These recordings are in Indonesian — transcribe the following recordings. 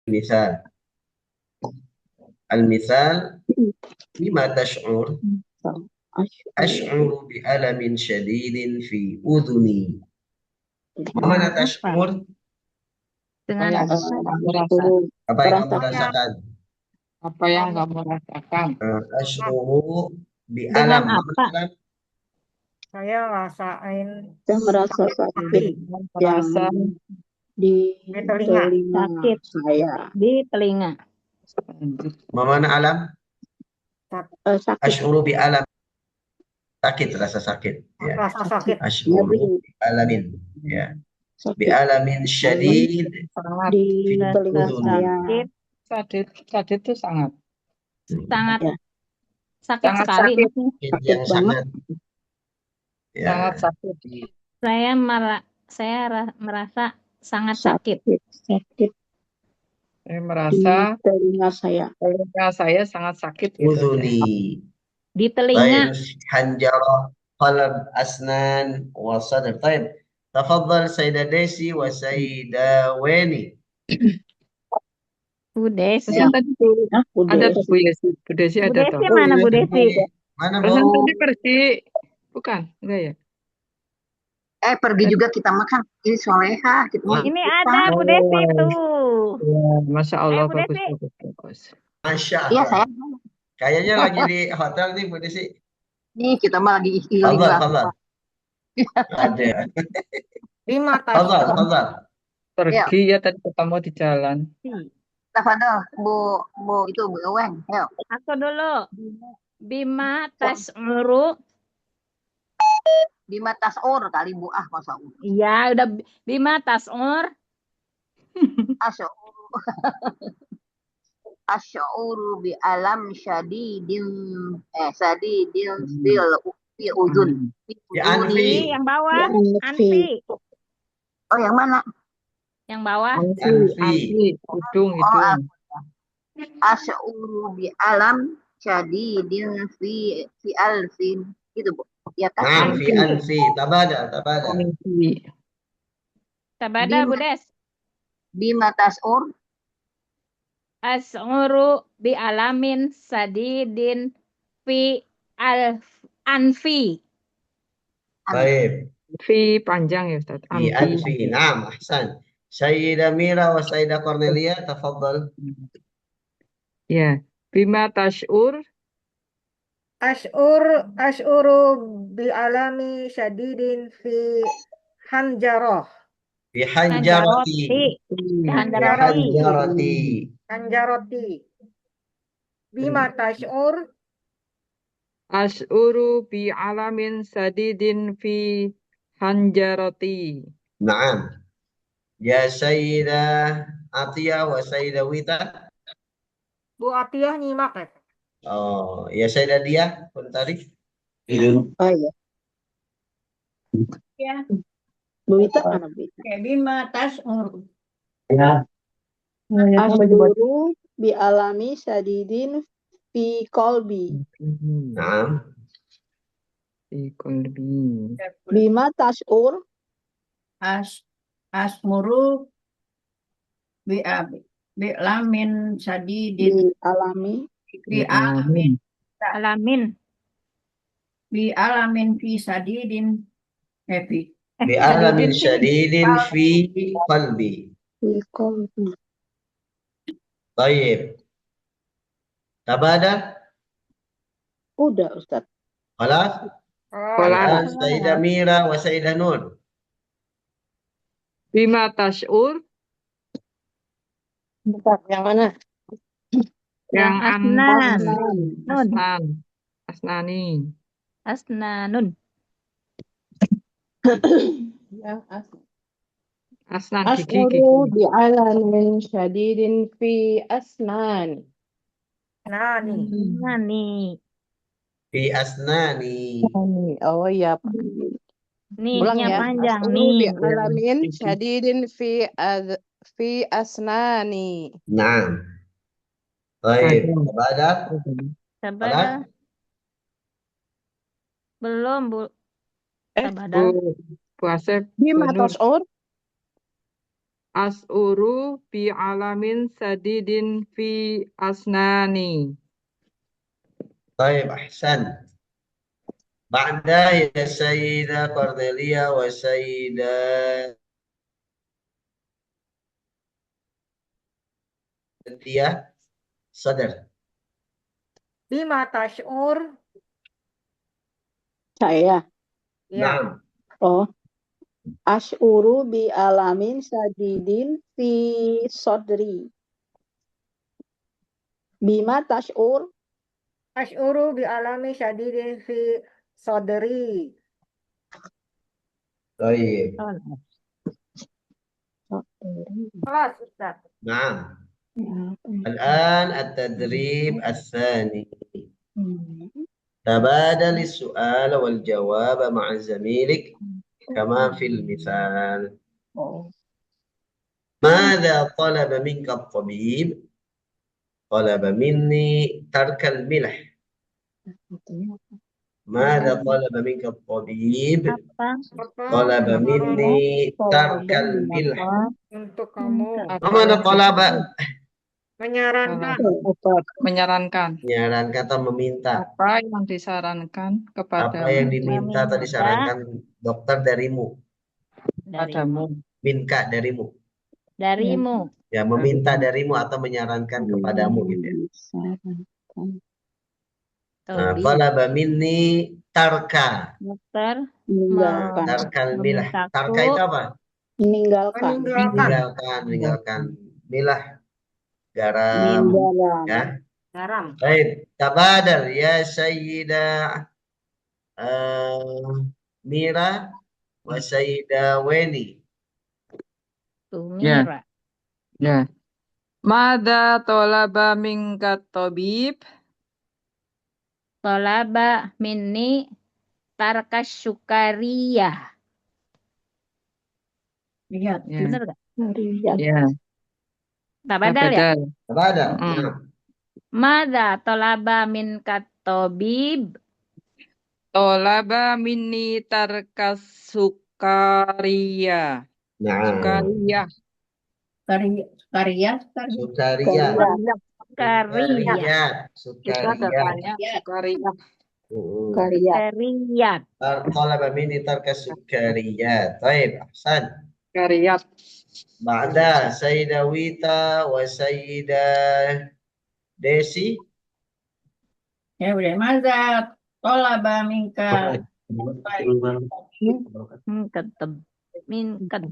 misal. Al-misal, bima tash'ur? Ash'uru bi'alamin syadidin fi udhuni. Mana Apa? tash'ur? Dengan yang apa? merasa, Apa yang kamu rasakan? apa yang kamu rasakan? Ash'uru Dengan bi'alam. apa? Alam. Saya rasain Saya merasa sakit Merasa di di telinga. Sakit saya. di telinga. Mana alam? Sakit Ash'uru bi'alam. Sakit, rasa sakit. Ya. Rasa sakit Ash'uru bi'alamin. Ya. sakit Bi'alamin syadid sangat di fi telinga udhuni. saya. Sakit, sakit itu sangat sangat Ya. sakit Sangat sekali. sakit. maksudnya. Sakit yang banget. sangat. Ya. sangat sakit. Saya merasa sangat sakit. Sakit Saya di merasa telinga saya. telinga saya sangat sakit gitu. Udhuni. Di telinga. طيب حنجرة قلب أسنان وصدر طيب تفضل سيدة ديسي وسيدة ويني Bu Desi. Yang tadi tuh Nah, ada udah. Bu Desi. Bu Desi Bu ada Desi toh. mana Bu Desi? Mana Perasaan Bu? tadi pergi. Bukan, enggak ya? Pergi juga kita makan. Ini soleha. Kita mau Ini ikutan. ada Bu Desi tuh. Ya, Masya Allah, Bu bagus, Desi. bagus. Masya Iya, Allah. saya. Kayaknya lagi di hotel nih Bu Desi. Nih, kita mah lagi healing Fadal, lah. fadal. Ada. di mata Fadal, fadal. Pergi ya tadi ketemu di jalan. Tafadhol, Bu itu Bu Eweng. Ayo. Aku dulu. Bima tas'uru. Bima tas'ur kali Bu masa Allah. Iya, udah Bima tas'ur. Asy'uru. Asy'uru bi alam syadidin fi udhun. Di Anfi. Yang bawah. Anfi. Anfi. Oh, yang mana? Yang bawah. Anfi, hidung. Asy'uru bi alam syadidin fi alfin. Gitu, Bu. Ya kan? Nah, fi anfi. Tabada, tabada. Anfi. Tabada Bu Des. Bima tas'ur. As'uru bi alamin sadidin fi anfi. Baik. Anfi panjang ya Ustaz. Fi anfi. Naam, ahsan. Sayyidah Mira wa Sayyidah Cornelia, tafadhal. Ya. Bima tash'ur. Ash'uru bi alami syadidin fi hanjarah. Fi hanjarati. Hanjarati. Hanjarati. Bima tash'ur. Ash'uru bi alamin sadidin fi hanjarati. Naam. Ya Sayyidah Atiyah wa Sayyidah Wita. Bu Atiyah nyimak ya. Oh, ya Sayyidah Dia pun tadi. Oh iya. Ya. Bu Wita mana Bu Wita? Bima tas'ur. Ya. Asy'uru bi alami syadidin fi qalbi. Naam. Fi qalbi. Bima tash'ur. Asmuru bi lamin sadidin Bi alami. bi alamin fi sadidin fi Bi alamin syadidin fi qalbi. Fi qalbi. Baik. Tabada? Udah Ustaz. Khalas? Khalas. Sayyidah Mira wa Sayyidah Nur. Bima tash'ur. Ustaz, yang mana? Yang Asnani. Asnanun. Yang Asnan gigi. Asy'uru bi alamin syadidin fi asnani. Nani. Fi asnani. Oh iya Pak. Ulang Nih-nya ya. panjang Asy'uru bi nih. alamin syadidin fi asnani. Naam. Baik. Tabada? Tabada. Belum Bu. Tabada. Bu Asep. Bima tash'ur. As'uru bi alamin sadidin fi asnani. طيب أحسن. بعدها يا سيدة كورنيليا وسيدة ديا صدر. Bima tash'ur? Saya. Ya. نعم. Oh. Ash'uru bi alamin sadidin fi sodri. Bima tash'ur? Ash'uru bi alami syadidin fi sadri. طيب. Kelas, Ustaz. نعم. الآن التدريب الثاني. تبادل السؤال والجواب مع زميلك كما في المثال. ماذا طلب منك الطبيب؟ طلب مني ترك الملح. ماذا طلب منك الطبيب؟ Apa? طلب مني ترك الملح. Untuk kamu Apa وماذا yang طلب؟ menyarankan menyarankan? Menyarankan atau meminta. Apa yang disarankan Apa yang kepadamu? diminta atau disarankan dokter darimu? Padamu. Minka darimu. Darimu. Ya, meminta darimu atau menyarankan kepadamu gitu ya. Nah, Tobi. talaba minni tarka. Dokter. Meninggalkan. Tarkal milah. Memintaku. Tarka itu apa? Meninggalkan. Meninggalkan milah, garam, Garam. ya. garam. Baik, tabadal ya Sayyidah Mira wa Sayyidah Weni. Tumira. Ya. Mada tolaba minka tabib? Tolaba minni tarkas syukariyah. Lihat. Ya. Bener gak? Harian. Ya. Tabadal ya? Tabadal. Tabadal. Mm. Nah, Mada tolaba min katobib. Tolaba minni tarkas sukaria. nah. Sukaria. Karya. Sukaria. Kariyah. Kita ada Sukaria. banyak sukaria. Karya. Kariyat. Talaba minni tarka sukaria. Baik, ahsan. Sukaria. Ba'da Sayyidah Wita wa Sayyidah Desi. Ya udah. Maza tolaba minka. Katab. Min katab.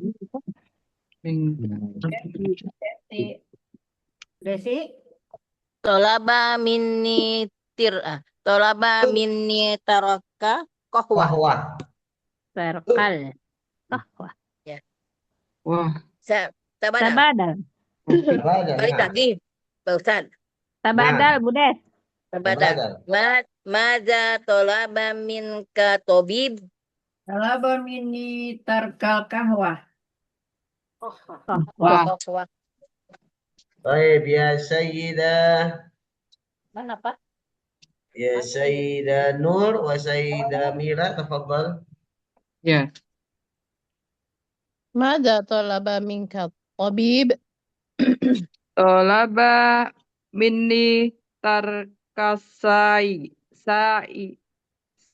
Desi, Tolaba minni tolaba minni taraka qahwah. Wahwa. Serkal. Kahwa. Wah. Tabadal. Tabadal. Tabadal. Balik Nah. lagi, Pak Ustaz. Tabadal, Budes. Tabadal. Maza tolaba minka tabib? Tolaba minni tarkal kahwah. Wah. Qahwah. Baik, ya Sayyidah. Mana Pak? Ya Sayyidah Nur wa Sayyidah Mira, tafadhal. Ya. Mada talaba minka tabib? Tolaba minni tarkasai. Sai.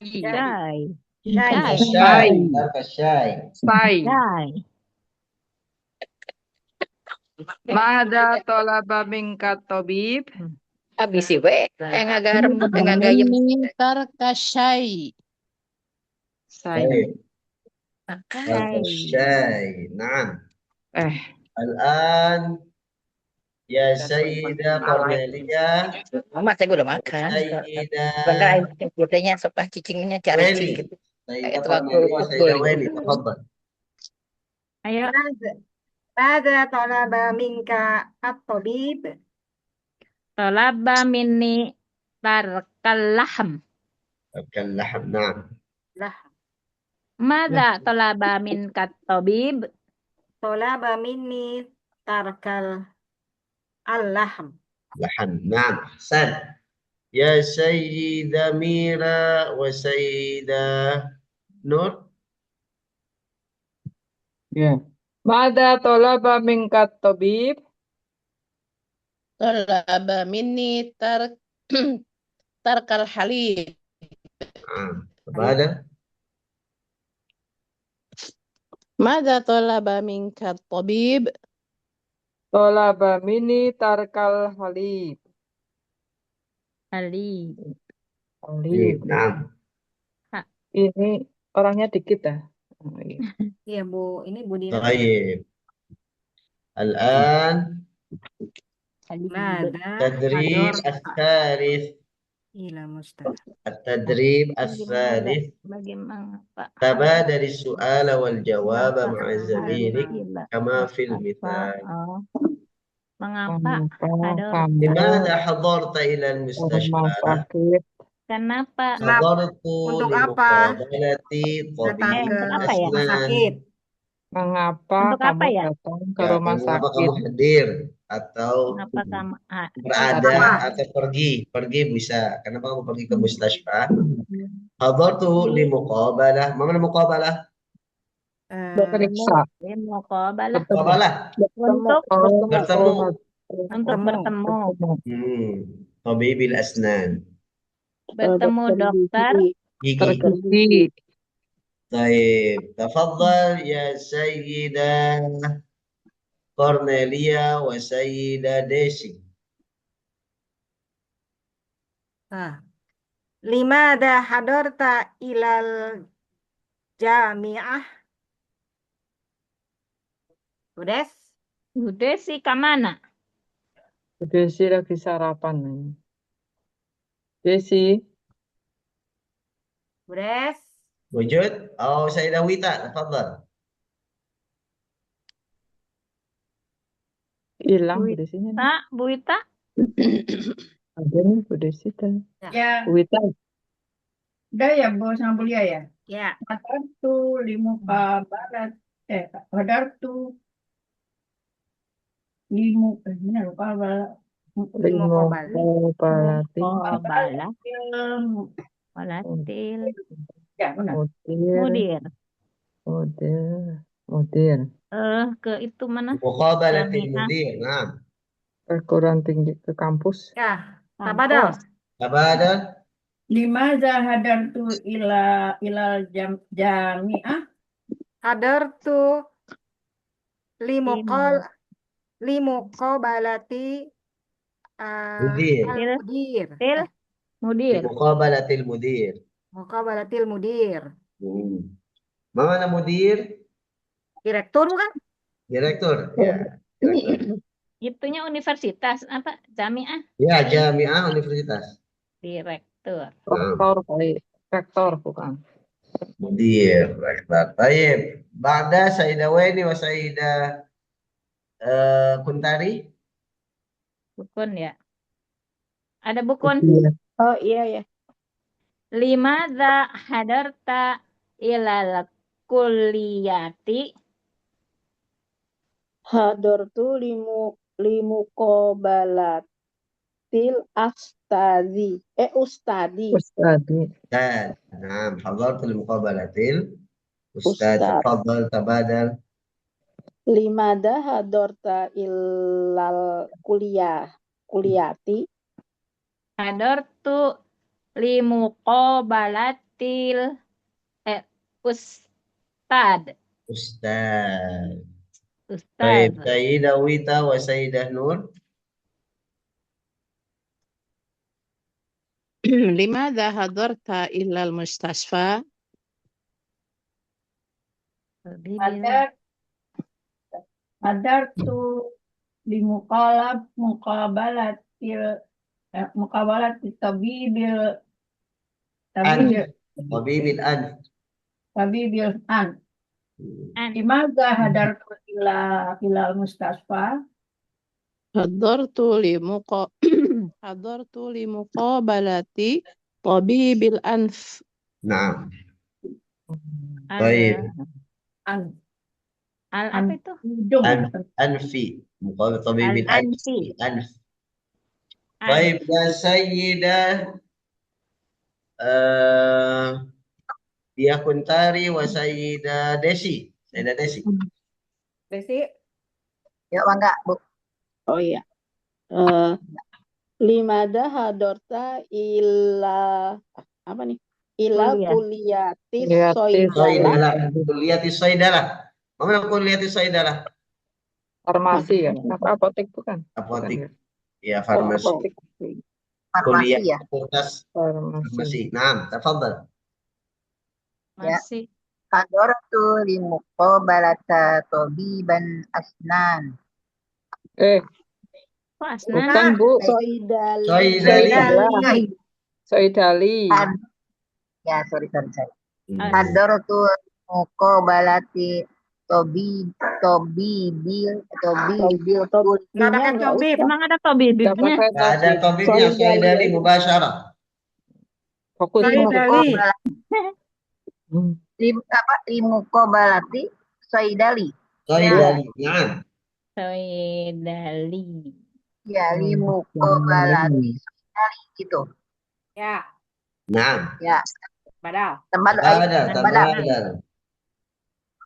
Syai. Tarka Syai. syai. Tarka syai. Sai. Syai. Mada tolaba minka tabib? Habis sih, we. Ngagarem, ngagayem. Minni tarka syai. Sai. Baik. Makan. Tarka syai. Naam. Eh. Al-an ya Sayyidah Cornelia Mama, saya udah makan. Sayyidah Bangga kitanya sopah cicingnya cari Weni. sedikit. Sayyidah Itu Cornelia, aku Sayyidah boleh. Weni, tafadhal. Ayo. Maza tolaba minka at-tabib? Tolaba minni tarkal laham. Tarkal lahm. Naam. Lah, Mada tolaba min katobib. tolaba minni tarkal al-lahm. Lahan. Naam. Ahsan. Ya Sayyidah Mira wa Sayyidah Nur. Ya. Mada tolaba minkat tabib. طلب مني ترك الحليب. نعم. تبادل. ماذا طلب منك الطبيب؟ Tolaba mini tarkal halib. Ali. Halib. نعم. Ini orangnya dikit ya. Oh, iya. Iya Bu, ini Bu Dina. طيب الآن Ali. Mada التدريب hador الثالث. ila mustad. التدريب Bagaimana, الثالث bagaimana Pak? تبادل السؤال والجواب Mengapa مع ada زميلك gila? كما في Apa? المثال. Oh, mengapa ada? Kamu لماذا حضرت إلى ke rumah المستشفى؟ sakit? Kenapa? حضرت Untuk apa لمقابلة datang طبيب ke untuk apa ya? rumah الأسنان. sakit? Mengapa Untuk apa kamu ya? datang ke Ya, rumah mengapa sakit? kamu hadir atau Kenapa kamu berada Apa? atau pergi bisa. Kenapa kamu pergi ke Hmm. mustasfa? حضرت لمقابلة. ما معنى مقابلة؟ Periksa. Muqabalah مقابلة untuk bertemu. untuk bertemu طبيب الأسنان. bertemu dokter gigi. Tergigi. طيب تفضل يا سيدة كورنيليا وسيدة ديسي. Limada hadarta ilal jami'ah? Udes? udah sih ke mana? Desi lagi sarapan nih. Desi, Udes? وجود أو سيدة ويتا تفضل. hilang Bu Bu Desinya nih. Ita, Bu Ita, Ada nih Bu Desi tadi. Ya, Wita. udah ya Bu sama Bu Lia ya. Ya. Hadartu limuka barat. Hadartu ini lupa barat. Palati. Muqabalah, walatil, Ya, benar. Mudir. Mudir. ke itu mana? مقابلة جميعة. المدير. نعم. Perguruan tinggi ke kampus. Ya. Tabadal. تبادل. Limaza hadartu ilal jami'ah? Hadartu limuqabalati مدير. al-mudir. Mudir. لمقابلة المدير. Muqabalatil mudir. ما معنى مدير؟ Direktur bukan? Direktur. Ya. Direktur. Itunya universitas apa? Jamiah Ya, Jamiah Universitas. direktur. Rektor kali. Rektor bukan. مدير rektor. طيب بعد سيدة ويني وسيدة كنتاري. Bukun ya. Ada bukun. Oh iya ya. Limadza hadarta ilal kulliyati? Hadartu limuqabalatil ustadi. Ustadi. Ustadi. نعم حضرت لمقابلة الأستاذ. أستاذ. تفضل تبادل. Limada hadarta ilal kuliati. Hadartu limuqabalatil ustad. أستاذ. Ustad. طيب سيدة ويتا وسيدة نور. Limada hadarta ilal mustasfa. Hadartu muqabalatil tabibil طبيب الأنف. tabibil an. An. Limaza hadartu ilal mustasfa? Hadartu limuqabalati tabibil anf. نعم. Al, طيب An. al apa itu? Hidung. أنفي مقابل طبيب الأنفي. الأنف. An. طيب يا سيدة Dia Kuntari wa Sayyida Desi. Sayyidah Desi. Desi, Ya, Bangga, Bu. Oh iya. Limada hadorta ila apa nih? Ila Kuliah. kuliyatis Kuliyatis. soidalah. Soidalah. Kuliati soidalah. Mana kuliati soidalah? Farmasi ya? Apa apotek bukan? Bukan Apotik. ya? Ya, Oh, farmasi. apotek. Farmasi Kuliah ya. fakultas Farmasi. farmasi. Naam, tafadhal. Ya. Masih. Hadartu li muqabalata tabiban asnan. Kok Asnan? Bukan, Bu. Soidali. Soidali. Soidali. Soidali. Ya, sorry. Hmm. Hadartu muqabalati tobibil Nggak pakai tobib. Emang ada Nggak tabibnya? pakai Nggak ada tabib. tobibnya, soidali mubasyarah. Fokus. Soidali. Hmm. li muqabalati soidali. Soidali. Naam. Soidali. Ya, li muqabalati soidali gitu. Ya, Naam. Ya, badal. Tabadal, tabadal.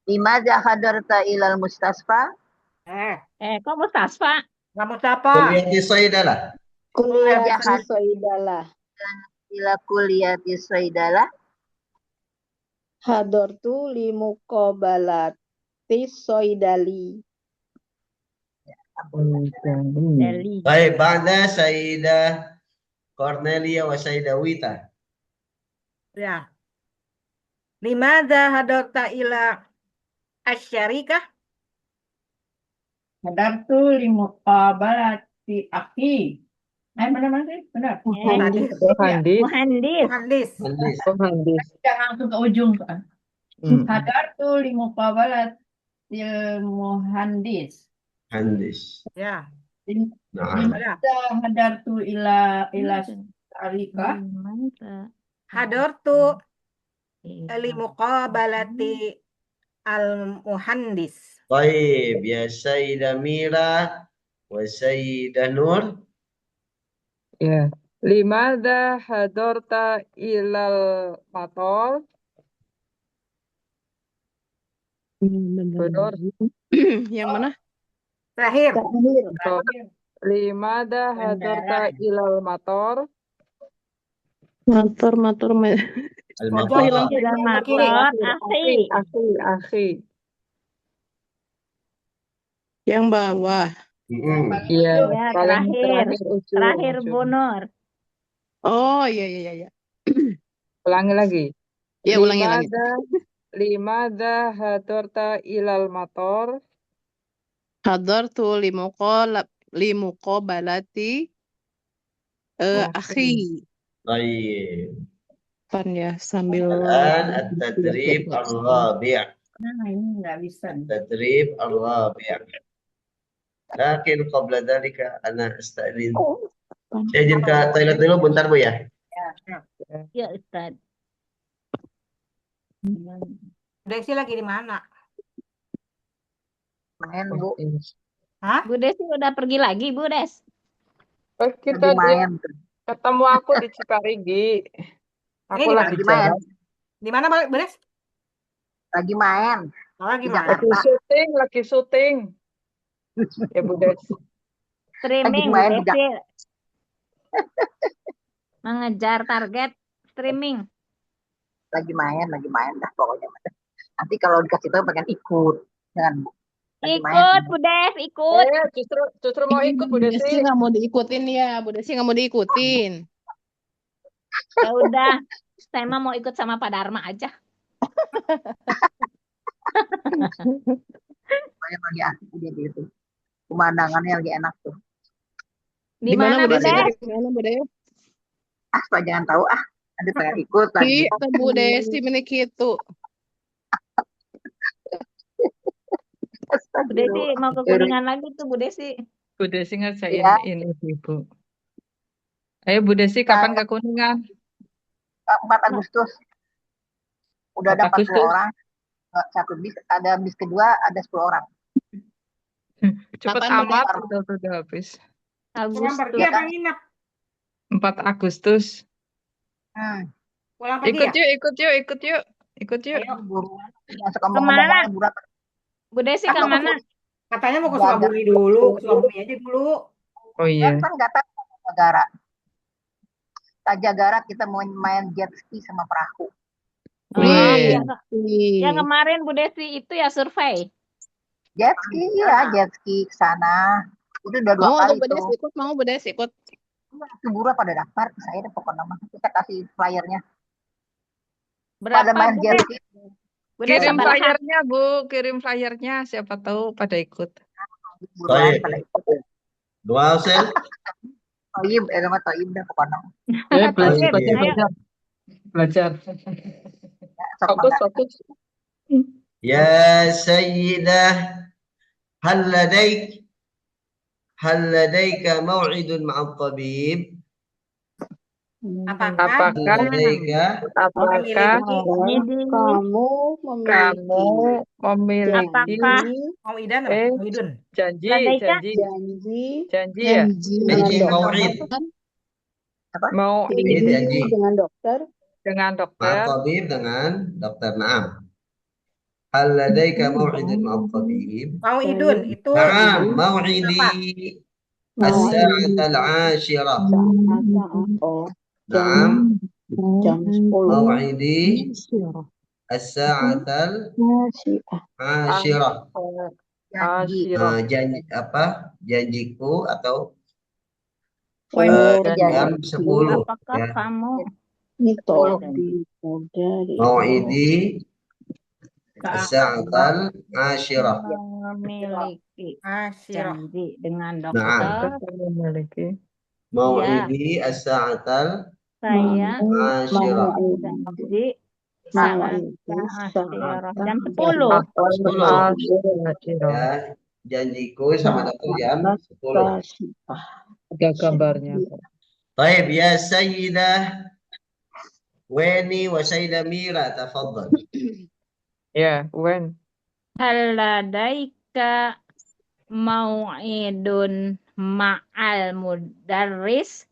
Limadha hadarta ilal mustasfa? Kok Mustasfa? Kamu siapa? Kuliati soidalah. Kuliyatis soidalah. Ila kuliati soidalah. Hadortu li muqabalati soidali. Dali. Baik, ba'da Sayyidah Cornelia wa Sayyidah Wita. Ya. Limadha hadarta ila asyarikah? Hadartu li muqabalati akhi. Mana sih? Benar. Muhandis. Muhandis. Muhandis. Muhandis. Handis. Muhandis. Jangan langsung ke ujung kan. Hadartu li muqabalati muhandis. Handis. Ya. Naam. Hadartu ila syarikah. Mantap. Hadartu li muqabalati al muhandis. Baik, ya Sayyidah Mira wa Sayyidah Nur. Ya. Limadha hadarta ilal matol? Benar. Yang mana? Terakhir. Limadha hadarta ilal mator? Matur. Al-Maqam. Jalan motor. Akhi. Yang bawah. Iya, Ya, paling ujung. Terakhir Bunur. Oh iya. Ulangi lagi. Ya ulangi. Limadha hadarta ilal mator? Hadartu li muqabalati akhi. Baik. Pan ya sambil Al-an at-tadrib al-rabi'. Nah, ini nggak bisa. التدريب الرابع لكن قبل ذلك أنا أستأذن saya izin ke toilet dulu bentar Bu ya. Ya, Ustaz. Desi lagi di mana? Main, Bu. Bu Desi udah pergi lagi, Bu Des. Kita Lagi main. ketemu aku di Ciparigi. Aku Ini lagi jalan. Di mana balik, Beres? Lagi main. Oh, lagi Di mana? Jakarta. Lagi syuting. Ya Bu Des. Streaming, Lagi main Bu di Desi. Mengejar target streaming. Lagi main dah pokoknya. Nanti kalau dikasih tahu pengen ikut. Jangan, Bu. Lagi main. Ikut, Bu Des, ikut. Justru mau ikut Bu Desi. nggak mau diikutin ya, Bu Desi nggak mau diikutin. Ya udah, saya mah mau ikut sama Pak Dharma aja. Pokoknya lagi asik dia gitu. Pemandangannya lagi enak tuh. Di mana, Bu Des? Di mana, Bu Desi? Pak jangan tahu nanti pengen ikut lagi. Atau Bu Desi menik itu. Bu Desi mau ke Kuningan lagi tuh, Bu Desi. Bu Desi ngerjain Iya. ini Ibu. Ayo Bu Desi kapan ke Kuningan? 4 Agustus. Udah ada 4 40 orang. Satu bis, ada bis kedua ada 10 orang. Cepet Kapan, Bu amat udah habis. Pulang pergi Ya apa kan? nginep? 4 Agustus. Pulang pergi ya? Ikut yuk. Ayo. Buru. Masuk ngomong-ngomong Kemana? burak. Bu Desi ke mana? Katanya mau ke Jaga. Sukabumi dulu, ke Sukabumi aja dulu. Oh iya. Kan nggak tahu negara. Tajagarat kita mau main jet ski sama perahu. Oh, Wih. yang kemarin Bu Desi itu ya survei. Jet ski, iya jet ski ke sana. Itu udah 2 Mau kali tuh Bedes tuh. ikut, mau Bedes ikut. Cemburu pada daftar, saya deh pokoknya mah. Kita kasih flyernya. Berapa Pada main Bu jet Des? ski. Bu Des Kirim sabaraha? flyernya, Bu. Kirim flyernya. Siapa tahu pada ikut. Buruan Baik. pada ikut. Doa Sel. Toib, nama Toib dah pokoknya. Toib, Baik. ayo. Belajar. Sok Fokus, mangga. fokus. يا سيدة هل لديك موعد مع الطبيب؟ Apakah هل Apakah لديك apakah Ini Kamu kamu memiliki apakah mau Idan apa? eh Mau Idun? janji Ladaika? janji ya janji موعد Apa? mau موعد ini janji dengan dokter? dengan مع dokter الطبيب dengan dokter نعم هل لديك موعد مع الطبيب؟ Mau Idun itu نعم موعدي apa? الساعة 10 Oh, نعم jam 10. موعدي الساعة 10 Janji. asyirah janji apa janjiku atau Oh, jam 10 Apakah ya kamu موعدي الساعة 10 memiliki Asyirah. janji dengan نعم dokter? memiliki موعدي الساعة Saya 10 janji saat asyirah jam 10. asyirah ya janjiku sama dokter jam 10 ada gambarnya طيب يا سيدة ويني وسيدة ميرا تفضل ya when Hal ladaika mau'idun ma'al mudarris?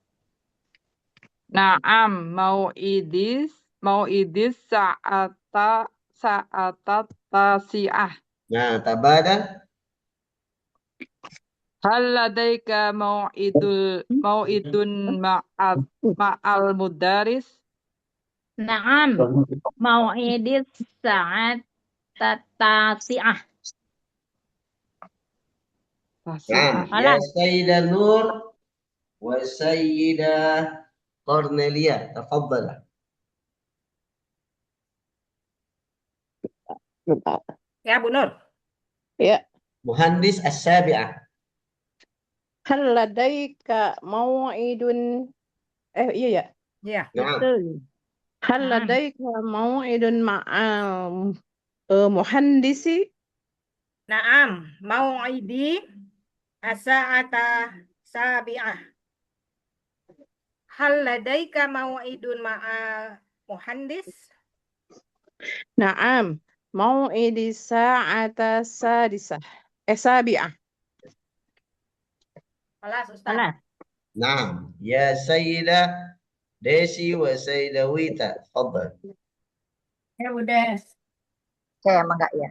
Naam mau idis saata tasiah nah tabada hal ladaika mau'idun ma'al mudaris Naam, mau'idis saat tasi'ah. نعم يا خلاص. سيدة نور والسيدة قرنيليا تفضل Ya Bu Nur. Ya. مهندس السابعة Hal ladaika mau'idun iya ya. Ya. نعم Betul. Hal Naam. ladaika mau'idun ma'al muhandisi? Naam, mau'idi as-sa'ata sabi'ah. Hal ladaika mau'idun ma'a muhandis? Naam, mau'idi sa'ata sadisah. Sabi'ah. Kelas Ustaz. Kelas. نعم يا سيدة ديسي وسيدة ويتا تفضل Ya udah. Saya emang enggak ya.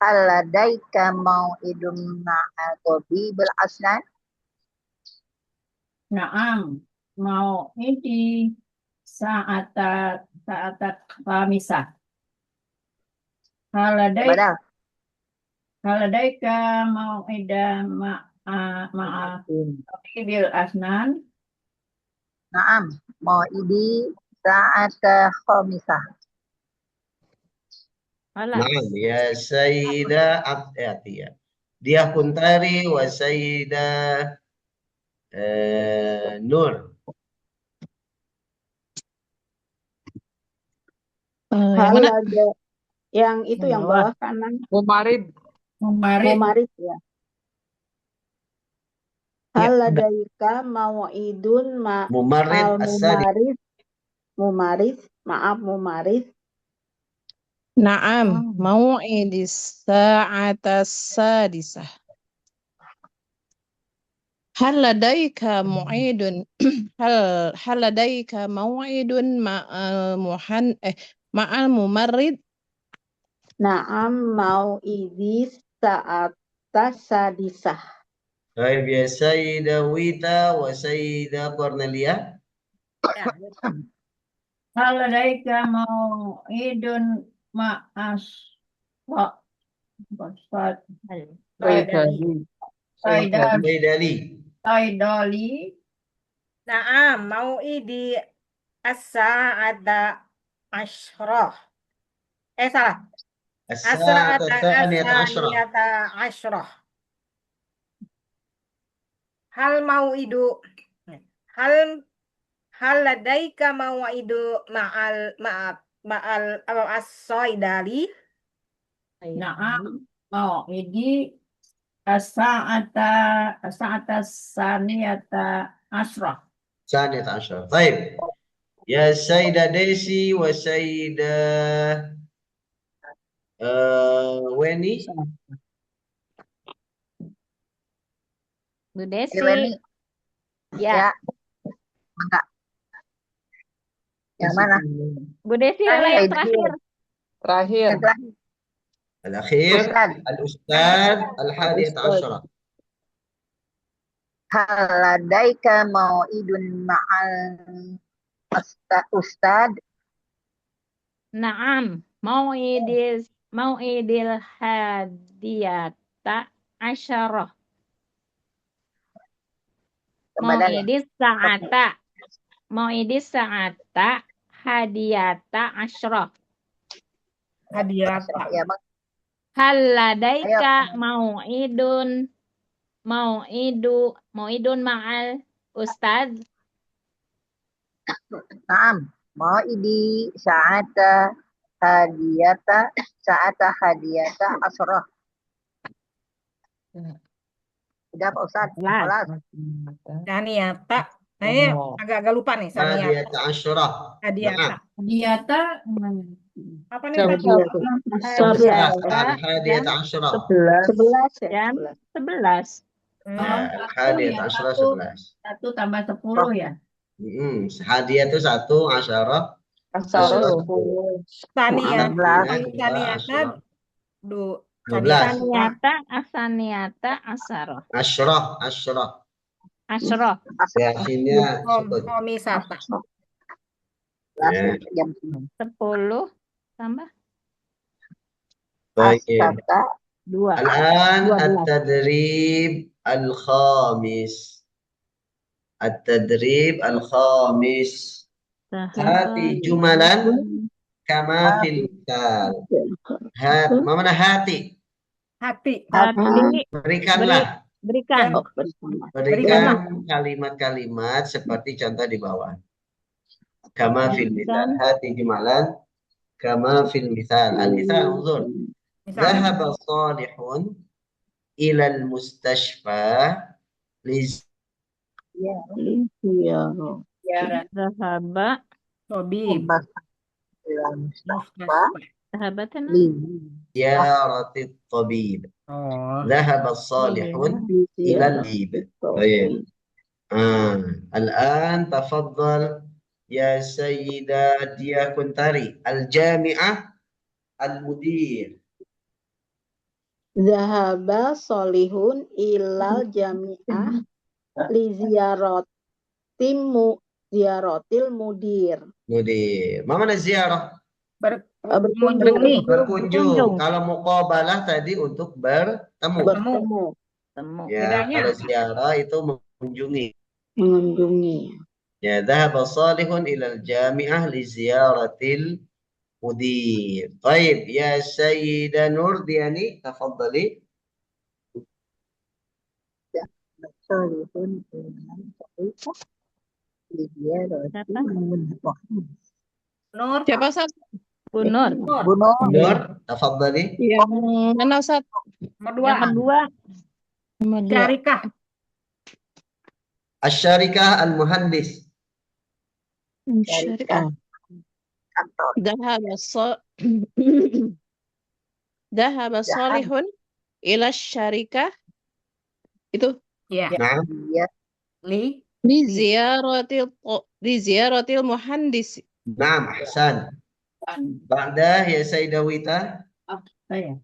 Hal ladaika mau'idun ma'a tabibul asnan? Naam. Mau ini saat khamisah. Badal. Haladaika mau ida maaf bil asnan. Naam, mau'idi sa'ata khamisah. Kelas. نعم يا سيدة عطية ديا كنتاري وسيدة نور Yang mana? Yang itu yang bawah. bawah kanan. Mumarid Mumarid ya. Hal ladaika mau'idun ممرض السادس mumarid. Maaf mumarid. Naam, mau'idis sa'ata sadisah. Hal ladaika mu'idun hal ladaika mau'idun ma'al mumarrid? Naam mau'idi sa'ata sadisah. طيب يا سيدة ويتا وسيدة كورنيليا. Ya. Hal ladaika mau'idun ma'as wa Ustaz Saidali. سيدالي. Saidali Naam, mau'idi as-sa'ata asyrah. Salah. الساعة الثانية عشرة. As-sa'ata asyrah. Hal mau'idu hal hal ladaika mau'idu ma'al as-saidali. na'am mau'idi as-sa'ata saniyata asyrah. ثانية عشرة. طيب يا سيدة ديسي وسيدة ويني. Bu Desi. Weni, Ya, ya, enggak. Yang mana? Bu Desi adalah yang terakhir. Terakhir. Yang terakhir. الأخير Ustaz. الأستاذ الحادية عشرة. Hal ladaika mau'idun ma'al ustad. Naam, mau'idil hadiyata asyarah. Badan ya? Mau'idis sa'ata hadiyata asyarah. Hadiah. Ya, Bang. Hal ladaika mau'idun ma'al ustaz. Naam, mau'idi sa'ata hadiyata asrah. Udah Pak Ustaz? Kelas. Saniyata. Nah, ini agak lupa nih الحادية saniyata. عشرة. Hadiata. Diyata Apa nih Ustaz? الحادية عشرة. 11 ya. Jam 11. الحادية عشرة 11. 1 tambah 10 ya. Hadiah itu 1 asyarah. Asyarah. Saniyata. Saniyata asyarah. Asyarah. Yasinnya sukun. Komisata. Ya. Jam 10 tambah Baik. 2. الآن 12. التدريب الخامس. هاتي جملا كما في المثال. ما معنى هاتي؟ Hati. Berikanlah. Berikan. Berikan kalimat-kalimat seperti contoh di bawah. Kama fil misal. Hati jumalan. Kama fil misal. Al-misal unzur. Zahaba salihun ilal mustashfa Zahaba. Sobib. Sahabatana. ziyaratit tabib. Oh. Zahaba salihun ilal tabib. Baik. الآن تفضل يا سيدة ديا كنتاري. الجامعة المدير. Zahaba solihun ilal jami'ah li ziyaratil mudir. مدير. ما معنى الزيارة؟ Berkunjungi. Berkunjung. Kalau muqabalah tadi untuk bertemu. Temu. Ya, kalau ziarah itu mengunjungi. Ya, dhahaba salihun ilal jami'ah li ziyaratil mudir. Baik, ya Sayyidah Nur Diani, tafadhali. solihun Nur. Siapa Ustaz? Bu Nur. Nur, tafadhali. Yang mana Ustaz? Yang kedua. Syarikah. Asy-syarikah al-muhandis. Syarikah. Dhahaba solihun ila syarikah. Itu Ya. Nah, Li. li ziyaratil muhandis. na'am, ahsan. Ba'da ya Sayyidah Wita. Saya.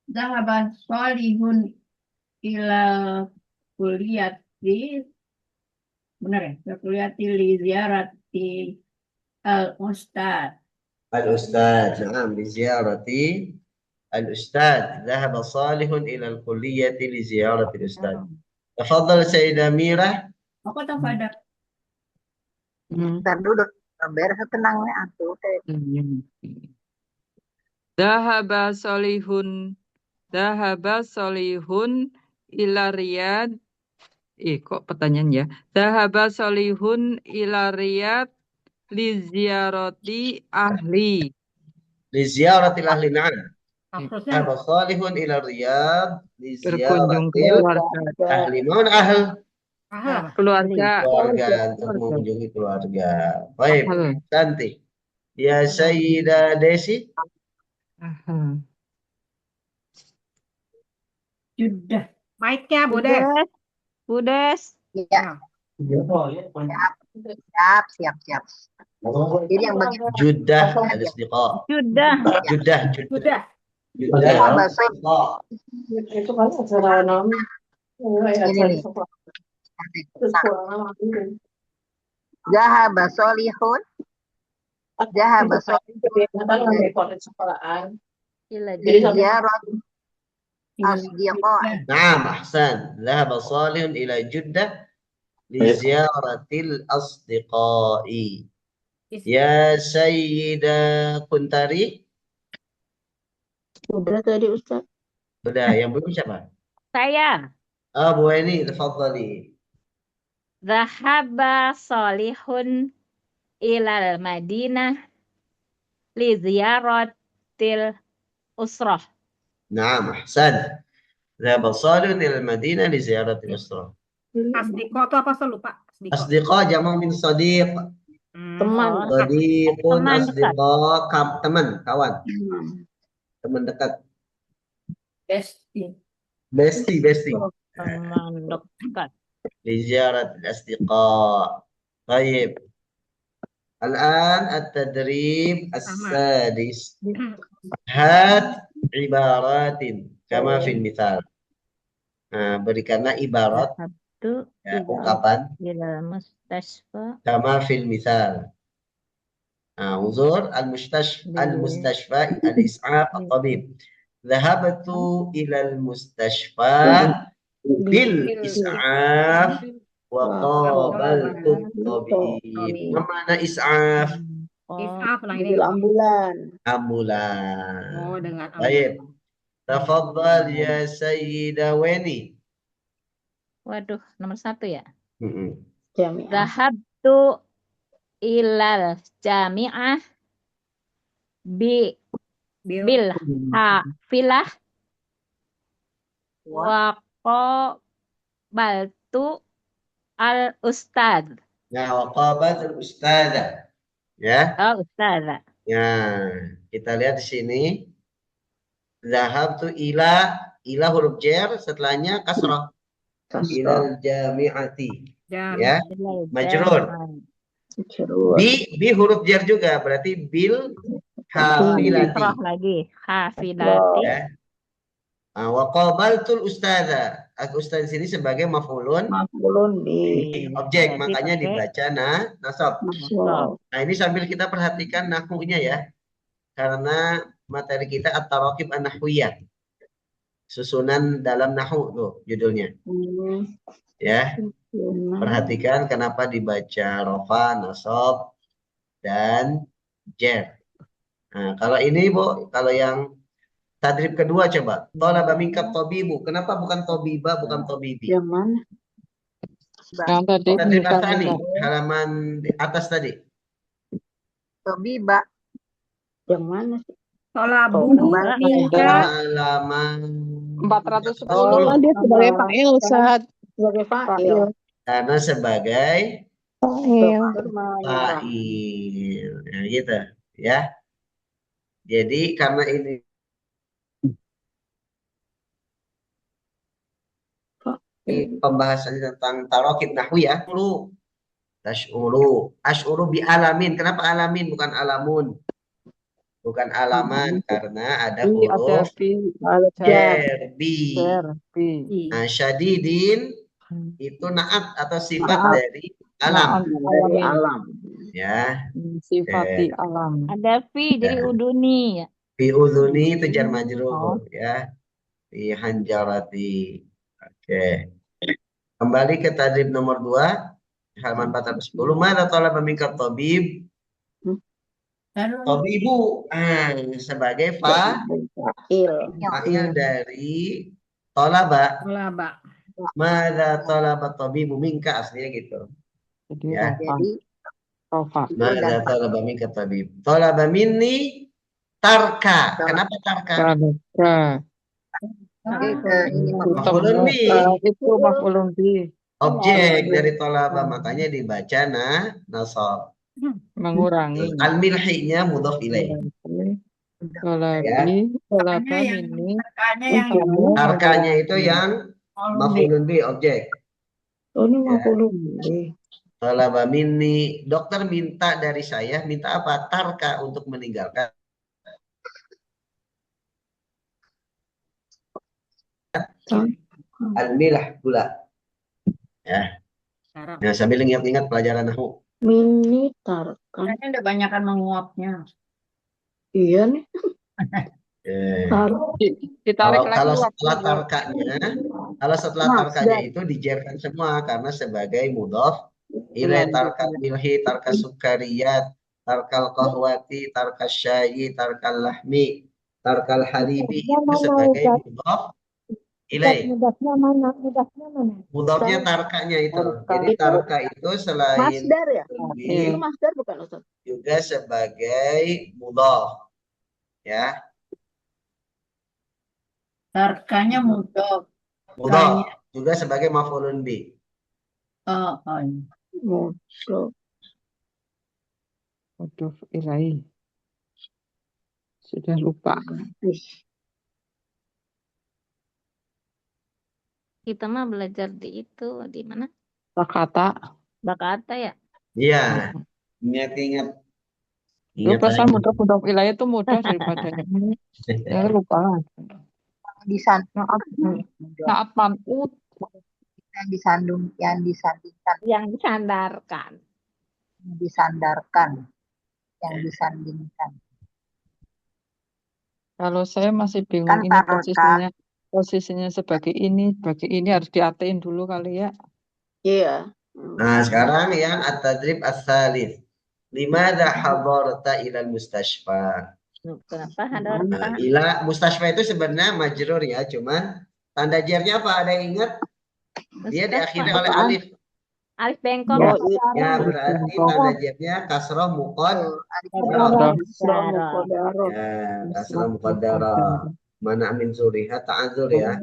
Zahaba Salihun ila kuliati. Benar ya? Ke kuliati li ziarati al-ustad. الأستاذ نعم لزيارة الأستاذ ذهب صالح إلى الكلية لزيارة الأستاذ تفضل سيدة ميرة Apa tuh pada? Ntar dulu beres tenang nih atuh teh. Dhahaba solihun ila riyad. Kok pertanyaan ya? Dhahaba solihun ila riyad li ziyarati ahli. لزيارة الأهل نعم Maksudnya ذهب صالح إلى الرياض لزيارة Berkunjung ke keluarga. الأهل من أهل ahal. Keluarga. keluarga untuk mengunjungi keluarga. Baik, Ahal. cantik. Ya Sayyidah Desi. Ahal. Sudah. Mic-nya Budes. Budes. Ya, siap. Jadi yang bagian Judah al-Istiqa. Sudah. Judah. Sudah. bahasa Itu kan acara namun. ini nih. Zahaba solihun. Zahaba solihun sekolahan. Jadi ziarah asdiqa. نعم أحسن ذهب صالح إلى جدة لزيارة الأصدقاء يا سيدة كنتري. Udah tadi Ustaz. Sudah, yang belum siapa? saya. Abu Eni, tafadhali. Zahaba Salihun ilal Madinah li ziyaratil usrah. نعم أحسن ذهب صالح إلى المدينة لزيارة الأسرة. Asdiko itu apa saya lupa. Asdiko. أصدقاء جمع من صديق. Teman. صديق Teman dekat. أصدقاء teman, kawan. Teman dekat. Besti. Bestie. Teman dekat. لزيارة الأصدقاء. طيب الآن التدريب السادس هات عبارات كما في المثال. Berikanlah ibarat Sabtu ya, ungkapan ilal mustasfa kama fil misal. انظر المستشفى الإسعاف الطبيب. ذهبت إلى المستشفى بالإسعاف وقابلت الطبيب. ما معنى إسعاف؟ Isaf lah ini. Ambulan. Ambulan. Oh, dengan Baik. Tafadhal ya Sayyidah Weni. Waduh, nomor 1 ya. Jami'ah. Zahabtu ilal jami'ah bil hafilah wa qabaltu al ustad. Nah, waqabat al-ustadzah. Ya. Oh, ustadzah. Ya, kita lihat di sini. Zahabtu ila huruf jar, setelahnya kasrah. Ilal jami'ati. Ya. Majrur. Bi huruf jar juga, berarti bil hafilati. Kasrah lagi. Hafilati. Ya. Wa qabaltul ustadzah. Ustadz sini sebagai maf'ulun di objek, makanya dibaca nasab. Nah, ini sambil kita perhatikan nahwunya ya. Karena materi kita at-taraqib an-nahwiyah. Susunan dalam nahwu tuh judulnya. Ya. Perhatikan kenapa dibaca rofa, nasab dan jar. Nah, kalau ini Bu, kalau yang tadrib kedua coba. Talaba minka tabibu. Kenapa bukan tabiba, bukan tabibi? Yang mana? Yang tadi Tadrib asani, halaman di atas tadi. Tobiba. Yang mana sih? Tolabu Tobiba. Halaman 410. Oh, dia sebagai fa'il, Ustaz. Sebagai fa'il. karena sebagai Fa'il. fa'il. Ya, gitu ya. Jadi karena ini pembahasan tentang tarokib nahwiyah, tash'uru, ash'uru bi alamin. Kenapa alamin bukan alamun? Bukan alaman karena ada Fi ada huruf fi jar, jar bi. jar fi. Nah, syadidin itu naat atau sifat Naat. dari alam. dari alam. Ya, Sifati alam. Ada fi jadi Ya. uduni ya. fi udhuni itu jar Oh. majrur ya. Fi hanjarati. Oke. Kembali ke tadrib nomor 2 halaman 410. Mada talaba minka tabib? Tabibu sebagai fa'il dari talaba. Laba. Mada talaba tabibu minka, aslinya gitu. Jadi Ya. rofa. Mada talaba minka tabib? Talaba minni tarka. Kenapa tarka? Tarka. Maf'ulun bi. Itu maf'ulun bi. Objek dari talaba, makanya dibaca nasab. Mengurangi. Al-milhinya mudhaf ilaih. Tolabi, tolaba yang mini. Tarkanya yang Tarkanya itu yang maf'ulun bi, objek. Oh, ini Ya. 50. Talaba minni, dokter minta dari saya, minta apa? Tarka, untuk meninggalkan al-milah, gula. Ya. Nah, sambil ingat-ingat pelajaran nahwu. Mini tarkan. Kayaknya udah banyakan menguapnya. Iya nih. Ditarik lagi Kalau waktu. setelah tarkanya itu dijerkan semua karena sebagai mudhaf ilaih. Tarkal milhi, tarkas sukariyat, tarkal qahwati, tarkas syayi, tarkal lahmi, tarkal halibi, itu sebagai mudhaf ilaih. Mudhafnya tarkanya itu. Jadi tarka itu selain Masdar ya? bi, Itu masdar bukan Ustaz? juga sebagai mudhaf. Ya, Tarkanya mudhof. mudhaf juga sebagai maf'ulun bi. Oh, iya. Mudhof ilaih. Sudah lupa. Kita mah belajar di itu di mana? Kata. Bakata ya. Iya, ingat-ingat. Lu Ingat pesan aja. mudhof ilaih itu mudah daripada ini. Ya lupa. Saat man'ut. Yang disandingkan, Yang disandarkan. disandarkan, yang disandingkan. Kalau saya masih bingung Kan ini tarka. posisinya sebagai ini harus diatein dulu kali ya. Iya. Nah, sekarang yang at-tadrib as-salis. Limadha hadarta ilal mustashfa? Kenapa hadar? Nah, ila mustashfa itu sebenarnya majrur ya, cuman tanda jarnya apa? Ada yang ingat? Dia diakhiri oleh alif. Alif bengkok. Ya, berarti tanda jarnya kasroh muqaddarah. Ya, kasroh muqaddarah. Mana min zuriha ta'adzur ya.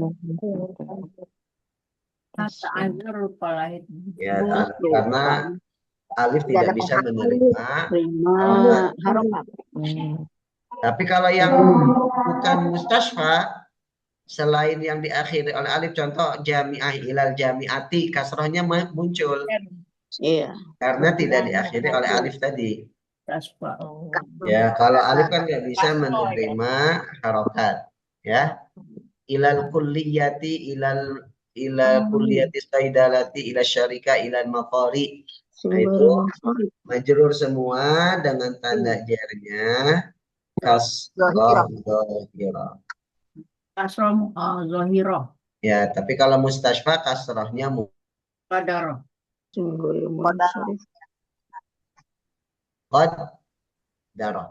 Kata azur lupa lahir. Ya, karena alif tidak bisa menerima harokat. Tapi kalau yang bukan mustashfa, selain yang diakhiri oleh alif, contoh jami'ah ilal jami'ati, kasrohnya muncul. Iya. Karena tidak diakhiri oleh alif tadi. Tasfa. Ya, kalau alif kan nggak bisa menerima harokat. Ya, ilal kulliyati, ilal kulliyati saidalati, ilal syarika, ilal maqari. Nah, itu majrur semua dengan tanda jarnya kasroh zahirah. Kasrom zohiroh. Ya, tapi kalau mustashfa kasrohnya Qadaroh. muqaddarah.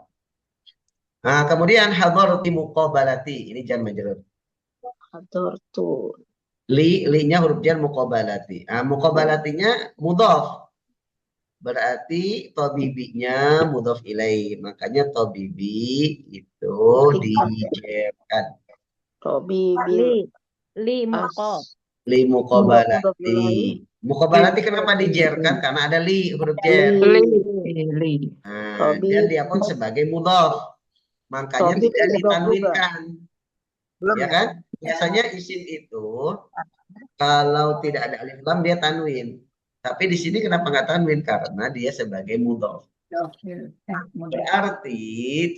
Nah, kemudian hadarti muqabalati, ini jar majrur. Hadartu. Li-nya huruf jar muqabalati. Nah, muqabalatinya mudhaf. Berarti tabibinya mudhaf ilaih. Makanya tabibi itu dijerkan. Li muqab. Li muqabalati. Muqabalati kenapa dijerkan? Karena ada li huruf jar. Nah, dan dia pun sebagai mudhaf. Makanya tidak ditanwinkan. Ya kan? Biasanya isim itu kalau tidak ada alif lam dia tanwin. Tapi di sini kenapa nggak tanwin? Karena dia sebagai mudhaf. Berarti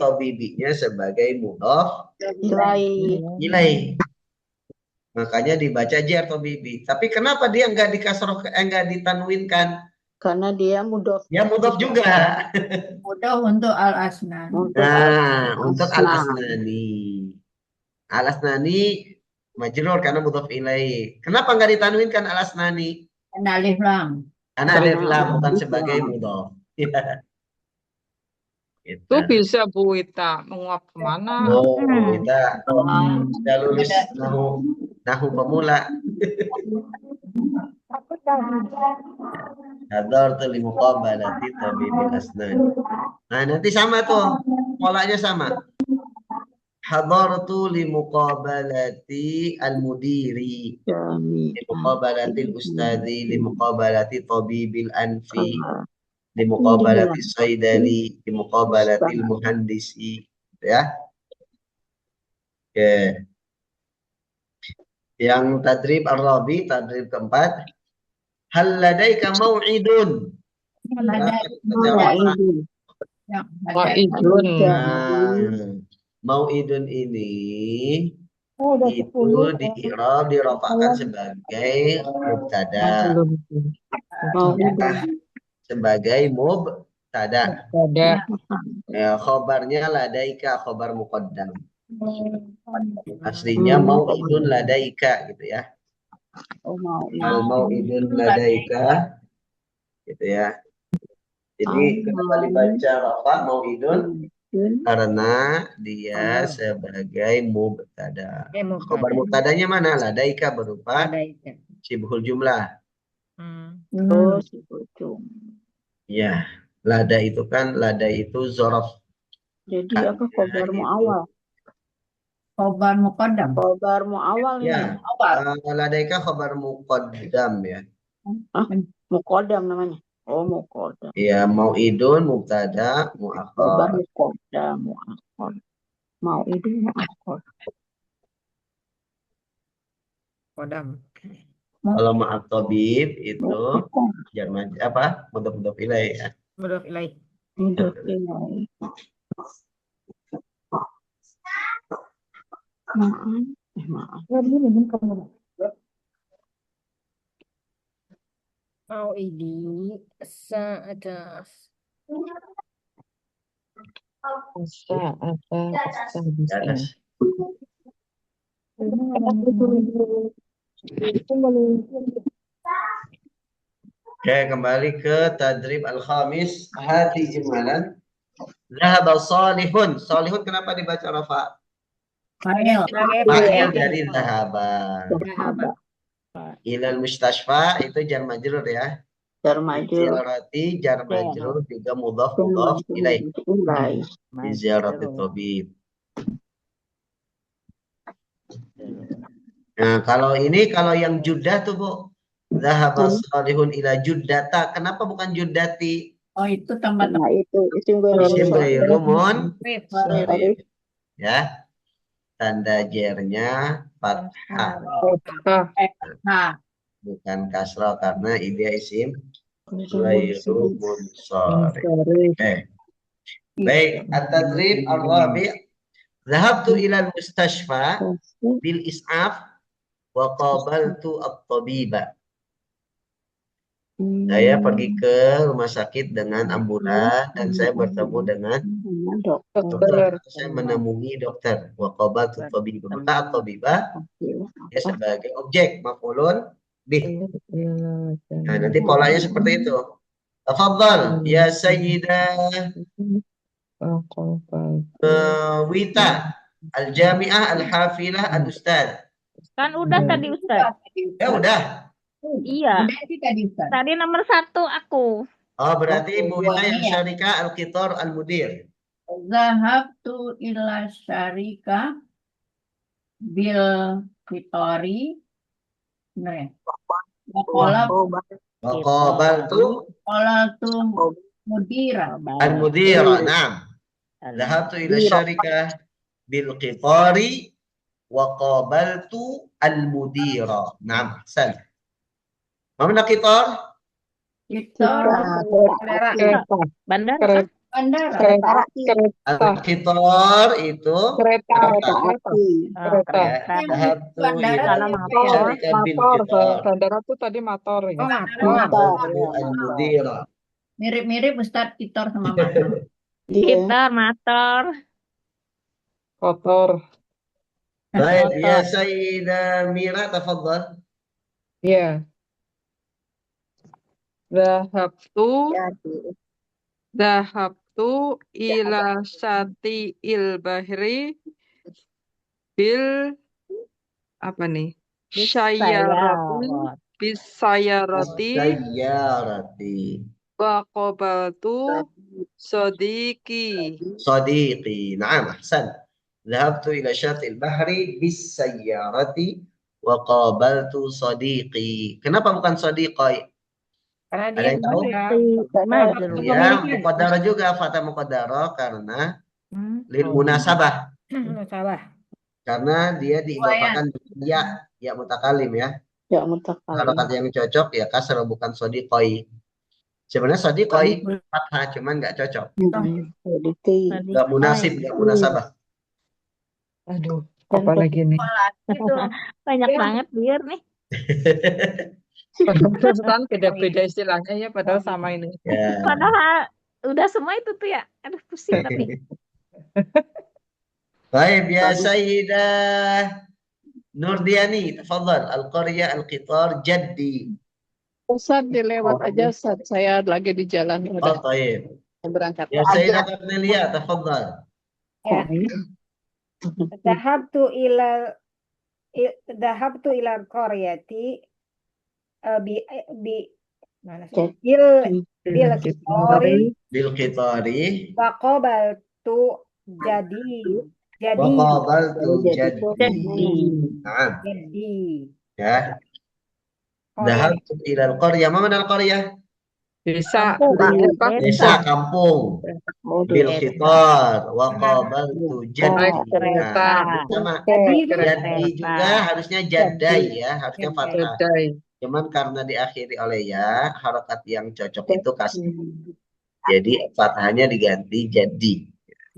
tobibinya sebagai mudhof Ilai. makanya dibaca jar tobibi. Tapi kenapa dia nggak nggak ditanwinkan? Karena dia mudhof. Ya mudhof juga. Mudah untuk al-asnan. Nah, untuk al-asnani. Al-asnani majrur karena mudhof ilai. Kenapa nggak ditanwinkan al-asnani? Karena alif lam. Karena alif lam bukan sebagai mudhof. Ya. Itu bisa Bu Wita menguap kemana? Oh, kita sudah lulus nahu pemula. Hadartu li muqabalati tabibil asnan. Nah, nanti sama tuh. Polanya sama. Hadartu li muqabalati al-mudiri. Li muqabalati al-ustadi, li muqabalati tabibil anfi. Li muqabalati saydali, li muqabalati al-muhandisi. Ya. Oke. Yang tadrib ar-rabi, tadrib keempat. Hal ladaika mau'idun? Wa'idun. Mau'idun ini itu di-i'rab dirafa'kan sebagai mubtada. Sebagai mubtada. Ya, khobarnya ladaika, khobar muqaddam. Aslinya mau'idun ladaika gitu ya. Al mau'idun ladaika gitu ya. Jadi kenapa dibaca rafa mau'idun? Karena dia sebagai mubtada. Khobar mubtadanya mana? Ladaika berupa sibhul jumlah. Ya, lada itu zorof. Jadi apa khobar muawal? Khobar muqaddam. Khobar muawal Ya, ladaika khobar muqaddam ya. Muqaddam namanya. Oh, muqaddam. Ya, mau'idun mubtada Khobar muakhar. muqaddam muakhar. Mau'idun muakhar. Kalau ma'at tabib itu jangan apa? Mudhof ilaih ya. Mudhof ilaih. Maaf. Mau'idi sa'atas. Di atas. Oke, kembali ke tadrib al-khamis. Hati imalan. Zahaba salihun. Salihun kenapa dibaca rafa? Fa'il dari zahaba. Ilal mustashfa itu jar majrur ya. Jar majrur. Ziarati jar majrur juga mudhaf ilaih. Ziarati tabib. Nah, kalau yang Juddah tuh, Bu. Zahaba salihun ila Juddata. Kenapa bukan Juddati? Oh, itu tambah Nah, itu Isim ghairu munsharif. Ya. Tanda jernya fathah. Bukan kasrah karena dia isim ghairu munsharif. Baik, at-tadrib ar-rabi'. Zahabtu ila al-mustashfa bil is'af wa qabaltu at-tabiba. Saya pergi ke rumah sakit dengan ambulan dan saya bertemu dengan dokter. Saya menemui dokter. Wa qabaltu at-tabiba. Maka at-tabiba dia sebagai objek maf'ulun bih. Nah, nanti polanya seperti itu. Tafadhal ya sayyidah Wita al-jami'ah al-hafilah al-ustad. Kan udah tadi Ustaz. Ya udah. Iya. Tadi nomor 1 aku. Oh, berarti Bu Wita yang syarika al-qitar al-mudir. Zahabtu ila syarika bil qitari. Nah. Qabaltu mudira. al-mudira. Naam. Zahabtu ila syarika bil qitari wa qabaltu al-mudira. Naam, ahsan. Ma mana qitar? Kitor, Bandara. Kereta. Bandara. Kereta. bandara. Kereta. api. Kereta. Al-qitar itu Kereta. kereta. api. Oh, Kereta. Ya, kereta. dhahabtu Bandara ila Kalau Motor. motor, syarika bil Motor. qitar. Bandara tuh tadi motor ya. Oh, Wa motor. Motor, qabaltu ya, al-mudira. Mirip-mirip Ustadz Kitor sama motor. Iya. kita motor, Kotor. Baik, ya motor. Sayyidah Mira, tafadhal. Iya. Dhahabtu. Jadi Dhahabtu ila syati'il bahri bil apa nih? Syayarati Sayarot. bis sayarati As-sayyarati. wa qabaltu sodiki. صديقي نعم أحسن ذهبت إلى شاطئ البحر بالسيارة وقابلت صديقي. Kenapa bukan صديقي? Karena Ada dia yang tahu? Majrur. Ya, muqaddara juga fata muqaddara karena lil munasabah. Salah. Karena dia diidofakan dengan ya mutakalim ya. Ya, mutakalim. Harokat yang cocok ya kasar bukan sodiqoi. Sebenarnya sodiqoi fathah cuman nggak cocok. Sedikit. Nggak munasib, nggak munasabah. Aduh, apa lagi nih? Itu Banyak banget biar nih. Padahal beda-beda istilahnya ya, padahal sama ini. Ya. Padahal udah semua itu tuh ya. Aduh pusing tapi. Baik ya Sayyidah Nurdiani, tafadhal. Al-Qarya Al-Qitar Jaddi. Ustaz dilewat aja saat saya lagi di jalan Oh, udah taib. berangkat. Ya Sayyidah Cornelia, tafadhal. Ya. Dhahabtu ila qaryati bi mana sih? Bil qitari Bil Qitari. wa qabaltu jadi Wa qabaltu Jaddi. Naam. jadi Ya. Dhahabtu ila al-qarya. Ma mana al-qarya? Bisa. Desa, kampung. Bil Qitar. Wa qabaltu Jaddi. Kereta. Nah, sama. jadi Jaddi juga harusnya Jaddai ya, harusnya fathah. Kedai. Cuman karena diakhiri oleh ya, harokat yang cocok itu kasih. Jadi fathahnya diganti jadi.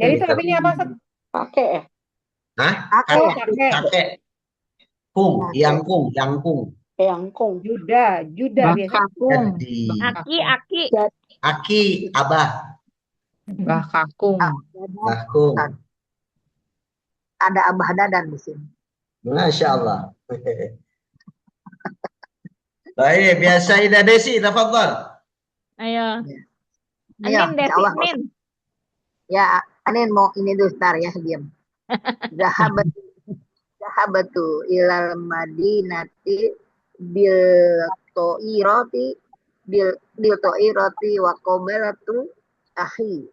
jadi itu artinya apa? Ustaz? Pakai ya? Hah? Kakek. Kakek. Kung, yangkung. Yangkung. Juda biasa. Bakakung. Jadi. Aki. Aki, abah. Bakakung. Bakung. ada Abah Dadan di sini. Masya Allah. Baik, biasa Ida Desi, tafadhal. Ayo. Ayo, Anin Desi insyaallah. Nin. Ya, Anin mau ini dulu sebentar ya, diam. Zahabatu ilal madinati bil to'irati wa qabalatu akhi.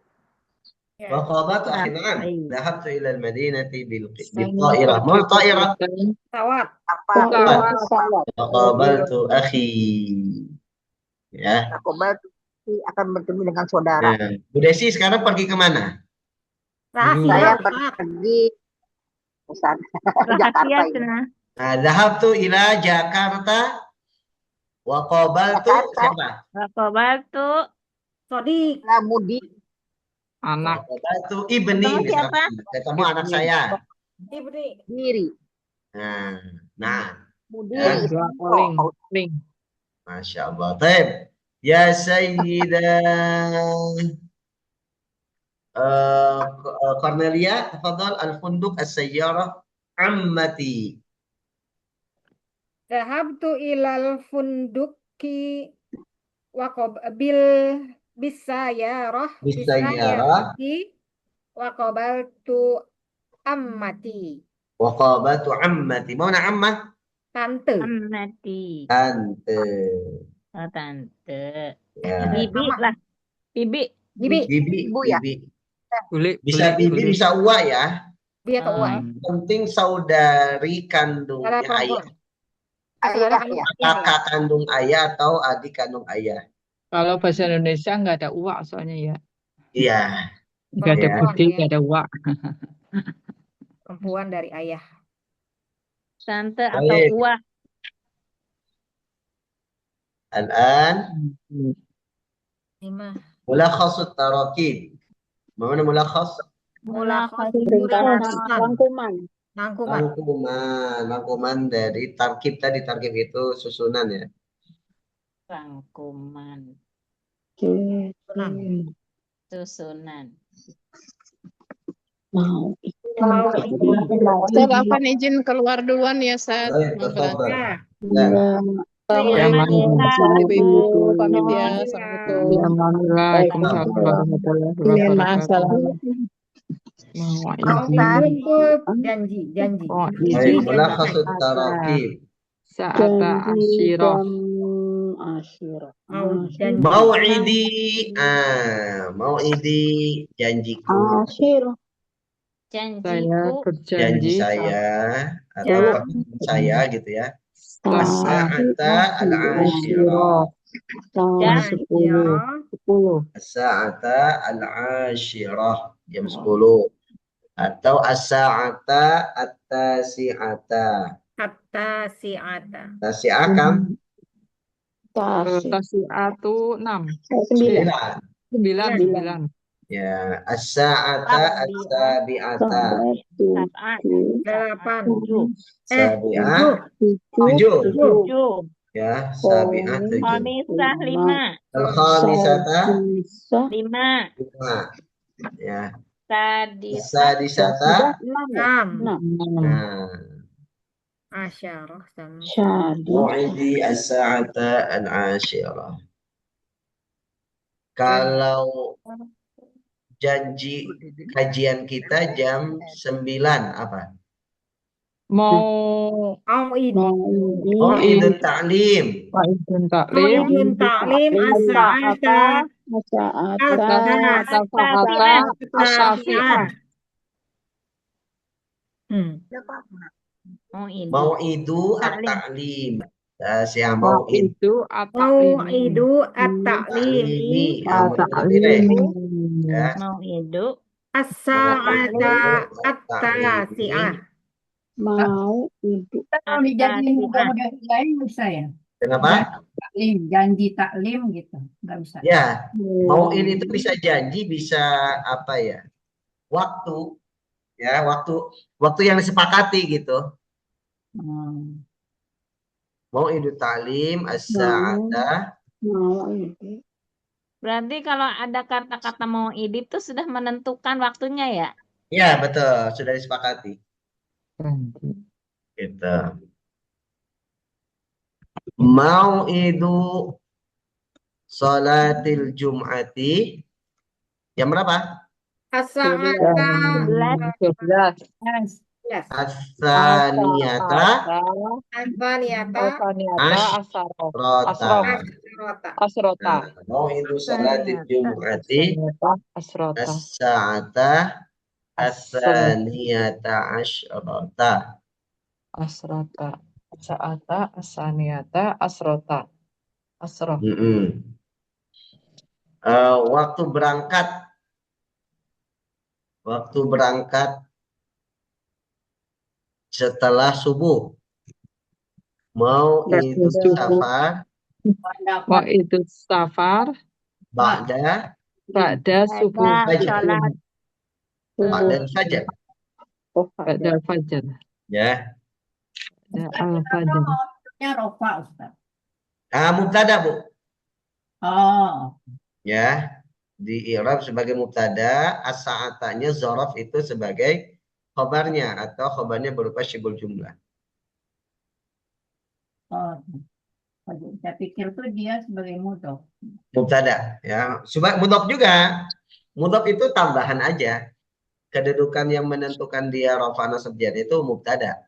Wa qabatu akhi, na'am. Baik. Dhahabtu ila al-madinati bil ta'irah. Ma ta'irah? Pesawat. Apa? Pesawat. Wa qabaltu akhi. Ya. Wa qabalatu akan bertemu dengan saudara. Nah, Bu Desi sekarang pergi kemana? Saya pergi Ustaz, Jakarta Rahasia ini. cenah. Nah, dhahabtu ila Jakarta wa qabaltu Jakarta. siapa? Rokobatu. Sodik. Mudi Anak. Wa qabaltu ibni. Ketemu siapa? Ketemu anak saya. Ibni. diri. Nah, Mudiri. Dua calling. Masya Allah. Taib. Ya Sayyidah Cornelia, tafadhal al-funduk as-sayyarah ammati. Dhahabtu ilal funduki wa bisayarah wa qabaltu ammati. Wa qabatu ammati. Mana ammah? Tante. Amati. Tante. Oh, tante. Ya. Bibi lah. Bibi. Bibi. Ibu ya? Bibi. Boleh. Bisa bibi, bisa uwa ya. Dia atau uang. Penting saudari kandungnya ayah. Ayah ya. Kakak kandung ayah atau adik kandung ayah. Kalau bahasa Indonesia nggak ada uak soalnya ya. Iya. Nggak ada Ya. budi, nggak ada uak. Perempuan dari ayah. Tante atau Baik. uah. Al-an 5. Mulakhasut tarakib. Mana mulakhas? Mulakhas Ringkasan. Rangkuman. Rangkuman. Rangkuman dari tarkib tadi. Tarkib itu susunan ya. rangkuman Oke. susunan. Mau. Ustaz, Afan izin keluar duluan ya, Ustaz. Baik, Maaf tafadhal. Ya. Ya. Assalamualaikum Ibu-ibu, pamit ya. Iya. Assalamualaikum. Waalaikumsalam warahmatullahi Izin maaf, wabarakatuh. salam. Cukup janji. Baik, mulakhasut tarakib. Sa'ata asyirah. Asyirah. Mau janji. Mau'idi. Mau'idi janjiku. Asyirah. Saya Janjiku Janji berjanji saya atau Ya. perjanjian saya gitu ya. saat As-sa'ata al-ashirah. jam 10. As-sa'ata al-ashirah. Jam 10. Atau as-sa'ata at-tasi'ata. Hatta si'ata. Tasi'ah kan? Tasi'atu 6. 9. 9. Ya, as-sa'ata as-sabi'ata. sab'ah 8. Sabi'ah 7. 7. Ya, sabi'ah 7. khamisah 5. Al-khamisata 5. 5. Ya. sadisah As-sadisata 6. nah. Asyarah sama. Mu'idi as-sa'ata al-ashirah. Kalau janji kajian kita jam 9 apa? Mau Mau'idut ta'lim. Idul Taklim. Idul Taklim as-sa'ata As-safi'ah. Mau'idu at-ta'lim. Siang mau'id. Itu at-taklim. Mau'idu at-ta'limi Ya. Mau'idu as-sa'ata at-tasi'ah. Kalau dijadiin model lain bisa ya? Kenapa? Janji taklim gitu, nggak bisa. Ya, mau'id itu bisa janji, bisa apa ya? Waktu, ya waktu yang disepakati gitu. Mau'idut ta'lim as-sa'ata. berarti kalau ada kata-kata mau'id itu sudah menentukan waktunya ya? Ya, betul, sudah disepakati. Gitu. Mau'idu salatil jum'ati. Jam berapa? As-sa'ata 11. As-saniyata Asrota. Mau'idu salatil jum'ati as-sa'ata as-saniyata asyrata. Asrota. Sa'ata as-saniyata asrota. Asroh. Waktu berangkat setelah subuh. Mau'idu safar Wa'idul safar ba'da subuh. Sholat ba'da fajar. Ba'da fajar. Ya. Al-fajar. Rofa, Ustaz. Mubtada, Bu. Oh. Ya. Di i'rab sebagai mubtada, as-sa'atanya zaraf itu sebagai khobarnya atau khobarnya berupa syibul jumlah. Oh. Saya pikir tuh dia sebagai mudhof. Mubtada, ya. Mudhof juga. Mudhof itu tambahan aja. Kedudukan yang menentukan dia rafa nasab jar itu mubtada.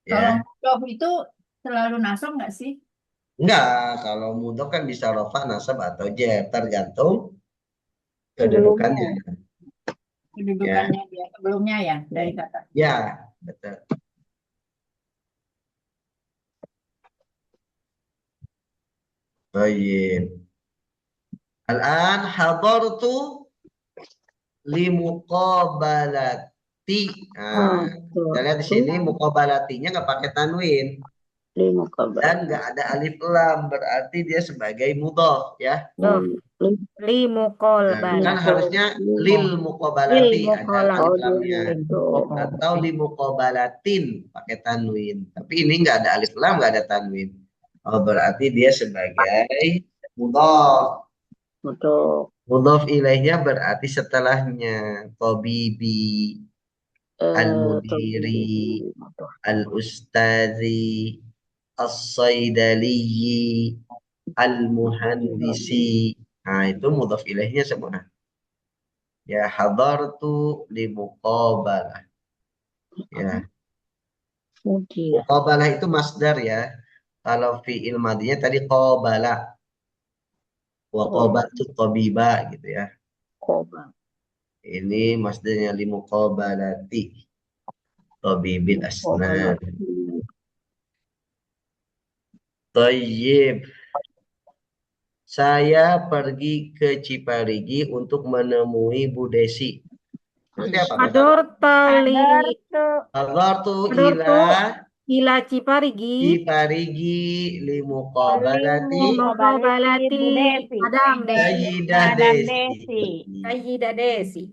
Kalau mudhof itu selalu nasab nggak sih? Enggak, kalau mudhof kan bisa rafa nasab atau jar, tergantung kedudukannya. Kedudukannya dia sebelumnya ya dari kata. Ya, betul. Baik. Al-an hadartu limuqabalati. Kita lihat di sini muqabalatinya nggak pakai tanwin. لمقابلة Dan nggak ada alif lam, berarti dia sebagai mudhaf ya. Li mukol Nah, bala. kan harusnya lil muqabalati ada alif lamnya. Atau li muqabalatin pakai tanwin. Tapi ini nggak ada alif lam, nggak ada tanwin. Oh, berarti dia sebagai mudhaf. Mudhaf ilaihnya berarti setelahnya tabibi, al-mudiri, al-ustazi, as-saidaliyi, al-muhandisi. Nah, itu mudhaf ilaihnya semua. Ya, hadartu li muqabalah. Ya, muqabalah itu masdar ya. Kalau fi'il madinya tadi qabala. Wa qabaltu tabiba gitu ya. Ini masdarnya li muqabalati tabibil asnan. Thayyib. Saya pergi ke Ciparigi untuk menemui Bu Desi. Berarti apa? Hadartu Ila Ciparigi. Ciparigi li muqabalati Madam Sayyidah Desi. Sayyidah Desi.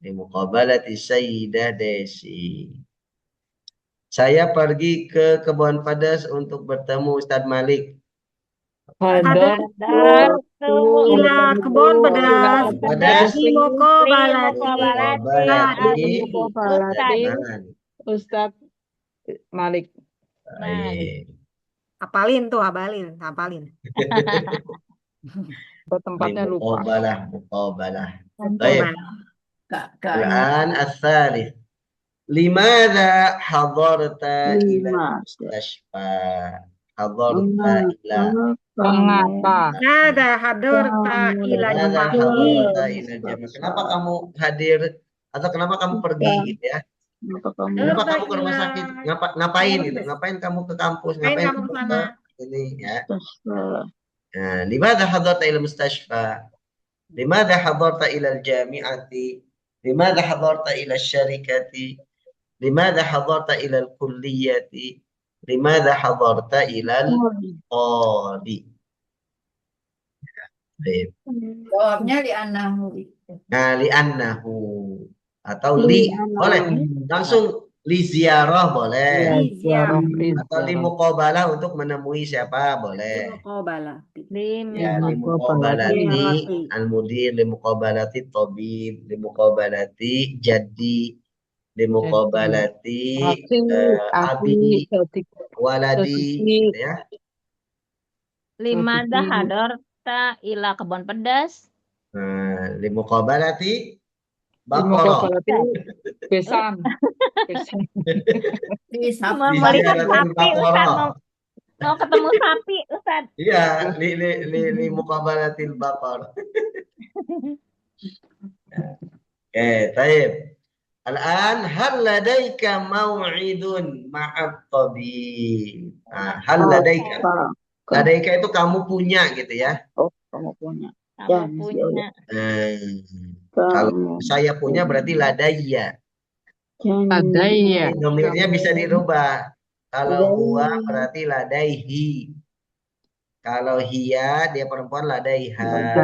Li muqabalati Sayyidah Desi. Saya pergi ke Kebun Padas untuk bertemu Ustadz Malik. Ila Kebun Padas. Li muqabalati Ustadz Malik. Baik. Apalin. Tempatnya lupa. Muqabalah. Baik. Al-an ats-tsalits. Limadza hadarta ila mustashfa? Hadarta ila Mengapa? Nada hadarta ila jami. Kenapa kamu hadir atau kenapa kamu pergi gitu ya? Kenapa kamu ke rumah sakit? Ngapain gitu? Ngapain kamu ke kampus? Ngapain kamu ke ini ya? Nah, limadza hadarta ila mustashfa? Limadza hadarta ila al-jami'ati? Limadza hadarta ila syarikati? Limadza hadarta ila al-kulliyati? Limadza hadarta ila al-qadi? Jawabnya li'annahu. Nah, li'annahu atau li boleh langsung li ziarah boleh atau li muqabalah untuk menemui siapa boleh ya li muqabalati al-mudir, li muqabalati tabib, li muqabalati jaddi, li muqabalati abi waladi gitu ya. Limadza hadarta ila Kebun Pedas? Li muqabalati Baqarah. Besan. Melihat sapi, Ustaz. Mau ketemu sapi, Ustaz. Iya, li muqabalatil baqarah. Oke, baik. Al-an hal ladaika mau'idun ma'at tabib. Nah, hal ladaika. Ladaika itu kamu punya gitu ya. Kamu punya. Kalau saya punya berarti ladayya. Domirnya bisa dirubah. Kalau huwa berarti ladaihi. Kalau hiya dia perempuan ladaiha.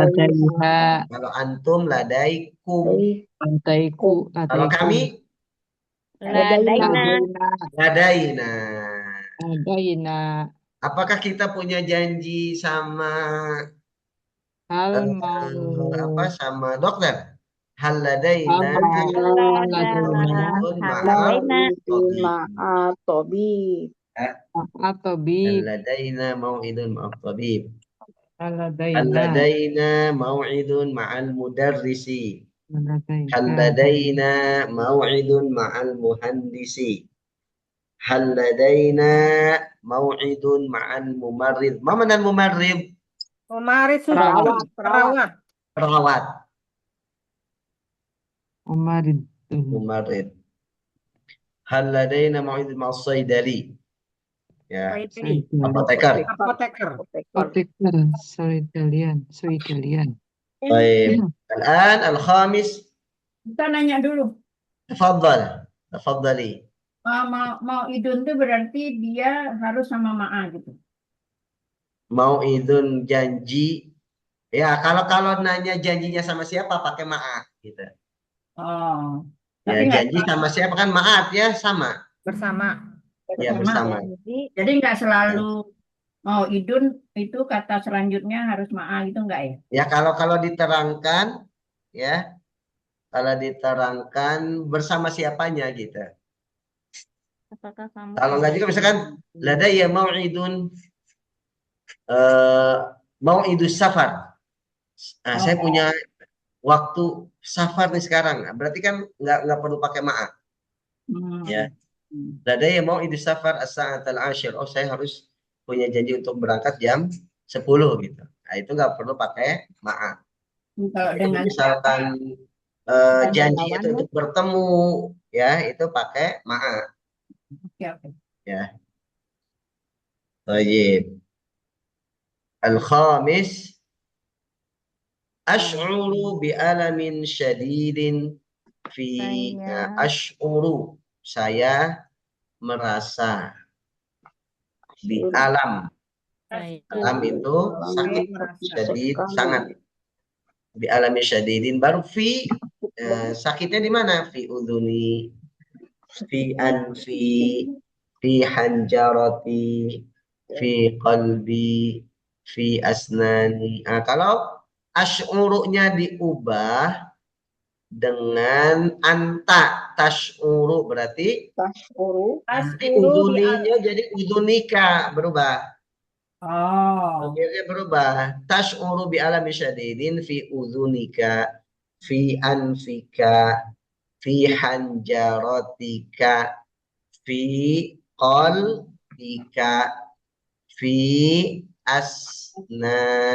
Kalau antum ladaikum. Kalau kami ladaina. Apakah kita punya janji sama sama dokter? Hal ladaina ma'at tabib. Hal ladaina mau'idun ma'at tabib. Hal ladaina mau'idun ma'al mudarrisi. Hal ladaina mau'idun ma'al muhandisi. Hal ladaina mau'idun ma'al mumarrid. Ma mana mumarrid? Mumarrid perawat. Mumarrid. Hal ladaina mau'idun ma'as saidali. Ya, apoteker. Soidalian. Baik. Al-an al-khamis. Kita nanya dulu. Tafadhali. mau idun tuh berarti dia harus sama ma'a gitu. Mau'idun janji. Ya, kalau nanya janjinya sama siapa pakai maaf gitu. Oh, Ya, tapi nggak janji sama siapa kan maaf ya sama. Bersama. Ya, bersama. jadi nggak selalu mau idun itu kata selanjutnya harus ma'a gitu nggak ya? Ya, kalau diterangkan ya, kalau diterangkan bersama siapanya gitu. Apakah kamu Kalau nggak juga misalkan lada ya mau'idun mau'idus safar. Nah, saya punya waktu safar nih sekarang. Berarti kan nggak perlu pakai maaf. Ya. Lada ya mau'idus safar as-sa'atal ashir. Oh, saya harus punya janji untuk berangkat jam 10 gitu. Nah, itu nggak perlu pakai maaf. Kalau Tapi dengan misalkan janji itu untuk bertemu ya, itu pakai maaf. oke. Ya. Baik. Al-khamis ash'uru bi'alamin syadidin fi ash'uru, saya merasa bi'alam. Alam itu sakit syadid, sangat. Bi'alamin syadidin baru fi sakitnya di mana? Fi udhuni, fi anfi, fi hanjarati, fi qalbi, fi asnani. Nah, kalau asy'urunya diubah dengan anta, tasy'uru berarti nanti uduninya jadi udunika, berubah. Oh. Akhirnya berubah. Tasy'uru bi alami syadidin fi udunika, fi anfika, fi hanjaratika, fi qalbika, fi asnanika.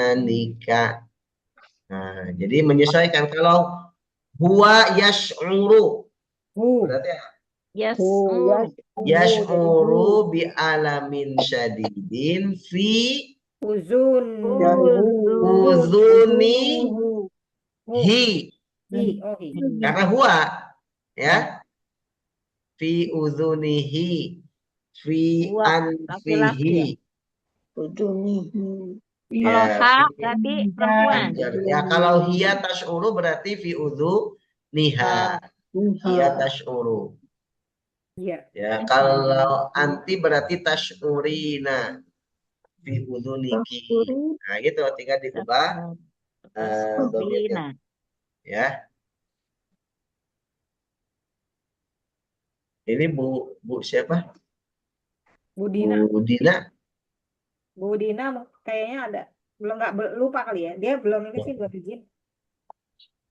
Nah, jadi menyesuaikan. Kalau huwa yash'uru berarti yash'uru bi alamin syadidin fi uzuni hi. Karena huwa ya fi uzunihi, fi anfihi. Kalau ha berarti perempuan. Ya, kalau hiya tash'uru berarti fi niha. Hiya tash'uru. Ya, kalau anti berarti tash'urina fi udhuniki. Nah, gitu tinggal diubah domirnya. Ya. Ini Bu siapa? Bu Dina. Bu Dina. Bu Dina kayaknya ada. Nggak lupa kali ya. Dia belum ini sih, belum izin.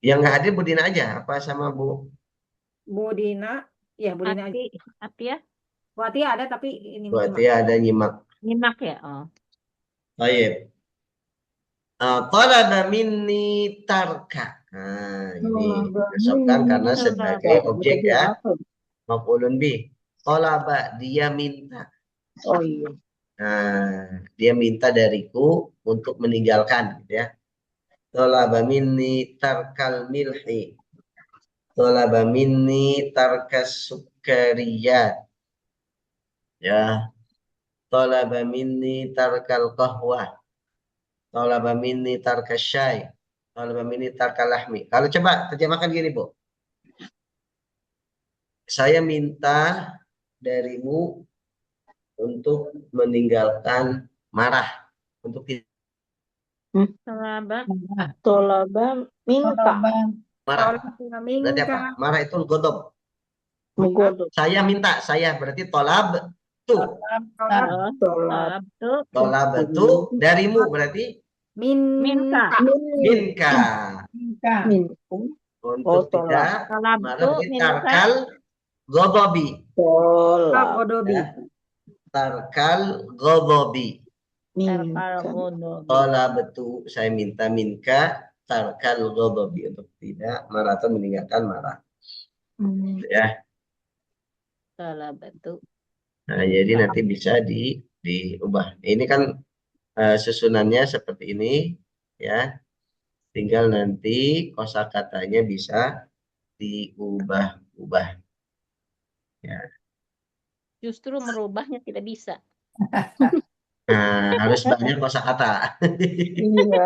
Yang nggak hadir Bu Dina aja apa sama Bu? Bu Dina, ya Bu Dina aja. Atia? Bu Atia ada tapi ini Bu Atia ada nyimak. Nyimak ya. Oh. Baik. Talaba minni tarka. Nah, ini disebutkan karena sebagai objek ya. Maf'ulun bih. Talaba, dia minta. Oh iya. Nah, dia minta dariku untuk meninggalkan gitu ya. Talaba minni tarkal milhi. Talaba minni tarkas sukariyat. Ya. Talaba minni tarkal qahwah. Talaba minni tarkas syai. Talaba minni tarkal lahmi. Kalau coba terjemahkan gini, Bu. Saya minta darimu untuk meninggalkan marah. Untuk Tolaba minta. marah. Berarti apa? Marah itu godop. Saya minta, saya berarti tolab tu. Tolab tu darimu berarti minka. Untuk tidak marah berarti tarkal godobi. Tarkal godobi. Tolab tu saya minta minka tarkal godobi, untuk tidak marah atau meninggalkan marah. Ya. Nah, jadi nanti bisa diubah. Ini kan susunannya seperti ini ya. Tinggal nanti kosakatanya bisa diubah-ubah. Ya. Justru merubahnya tidak bisa. Nah, harus banyak kosakata. Iya.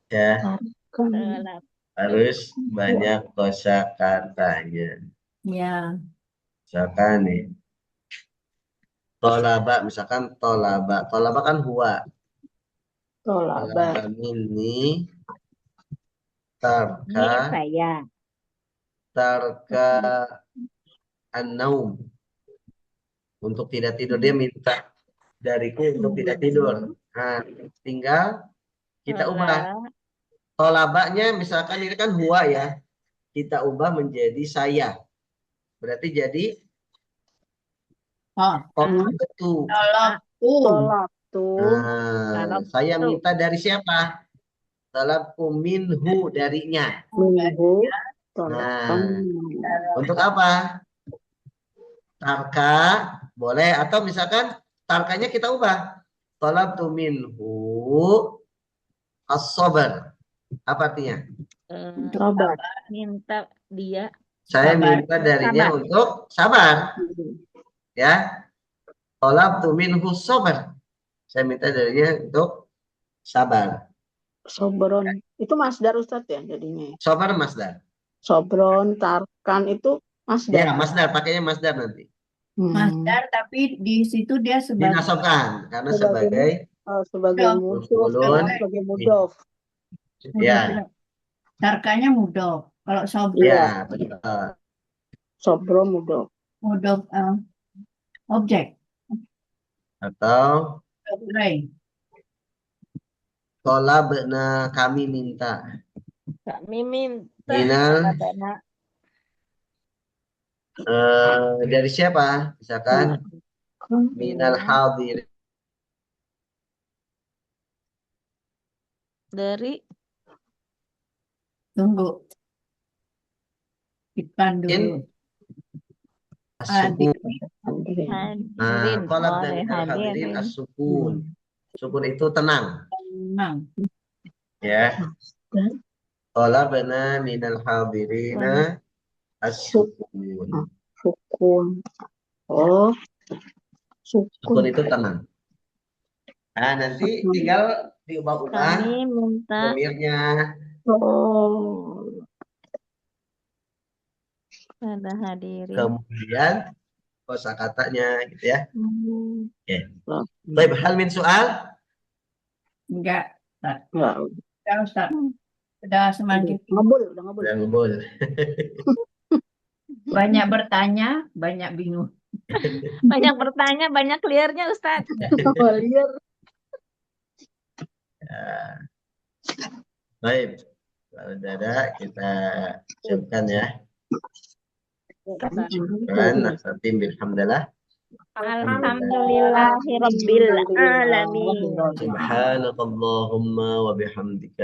Ya, Tarkan. Tolab. harus banyak kosakatanya. Ya. Misalkan nih, tolaba, misalkan tolaba. Tolaba kan huwa. Tolaba. Tolaba ini Ini tarka saya. an-naum. Untuk tidak tidur, dia minta dariku untuk tidak tidur. Nah, tinggal kita ubah. Tolabanya misalkan ini kan huwa ya. Kita ubah menjadi saya. Berarti jadi Oh, tolabtu. tolabtu. Tolabtu. Nah, saya minta dari siapa? Talabku minhu, darinya. Minhu. Nah, Tolabkan. untuk apa? Tarka boleh, atau misalkan tarkanya kita ubah. Talabtu minhu as-sabr. Apa artinya? Sabar. Minta dia Saya Sabar. minta darinya Sabar. untuk sabar. Ya. Talabtu minhu sabr. Saya minta darinya untuk sabar. Sobron. Itu masdar Ustadz ya jadinya. Sabar masdar. Sobron, tarkan itu Ya, masdar. masdar, pakainya masdar nanti. Masdar, tapi di situ dia sebagai Dinasobkan karena sebagai sebagai Mudof. musuh, maf'ulun. sebagai mudof. Ya, Tarkanya mudof. Kalau sob ya, betul. Sobro mudof. mudof objek. Atau Objek. tolabna, kami minta. Kami minta Minal kepada dari siapa? Misalkan minal hadir. dari Tunggu. Dipan dulu. As-sukun. hadirin. Talab Oleh dari hadirin hadirin. as-sukun. Sukun itu tenang. Tenang. Ya. Talabna minal hadirina as-sukun. Sukun. Oh. Sukun Sukun. itu tenang. Nah, nanti tinggal diubah-ubah Kami minta domirnya. Oh. pada hadirin. Kemudian kosakatanya gitu ya. Oke. Lah. Baik, hal min soal? Enggak. Ya, Enggak, Ustaz. Sudah semakin ngebul, udah ngebul. Udah ngebul. banyak bertanya, banyak bingung. Banyak bertanya, banyak clearnya Ustaz. Oh, liar. Ya. Baik, kalau udah ada kita siapkan ya. Syukran, nasatim bilhamdalillah. Alhamdulillahirabbil alamin. Subhanakallahumma wa bihamdika.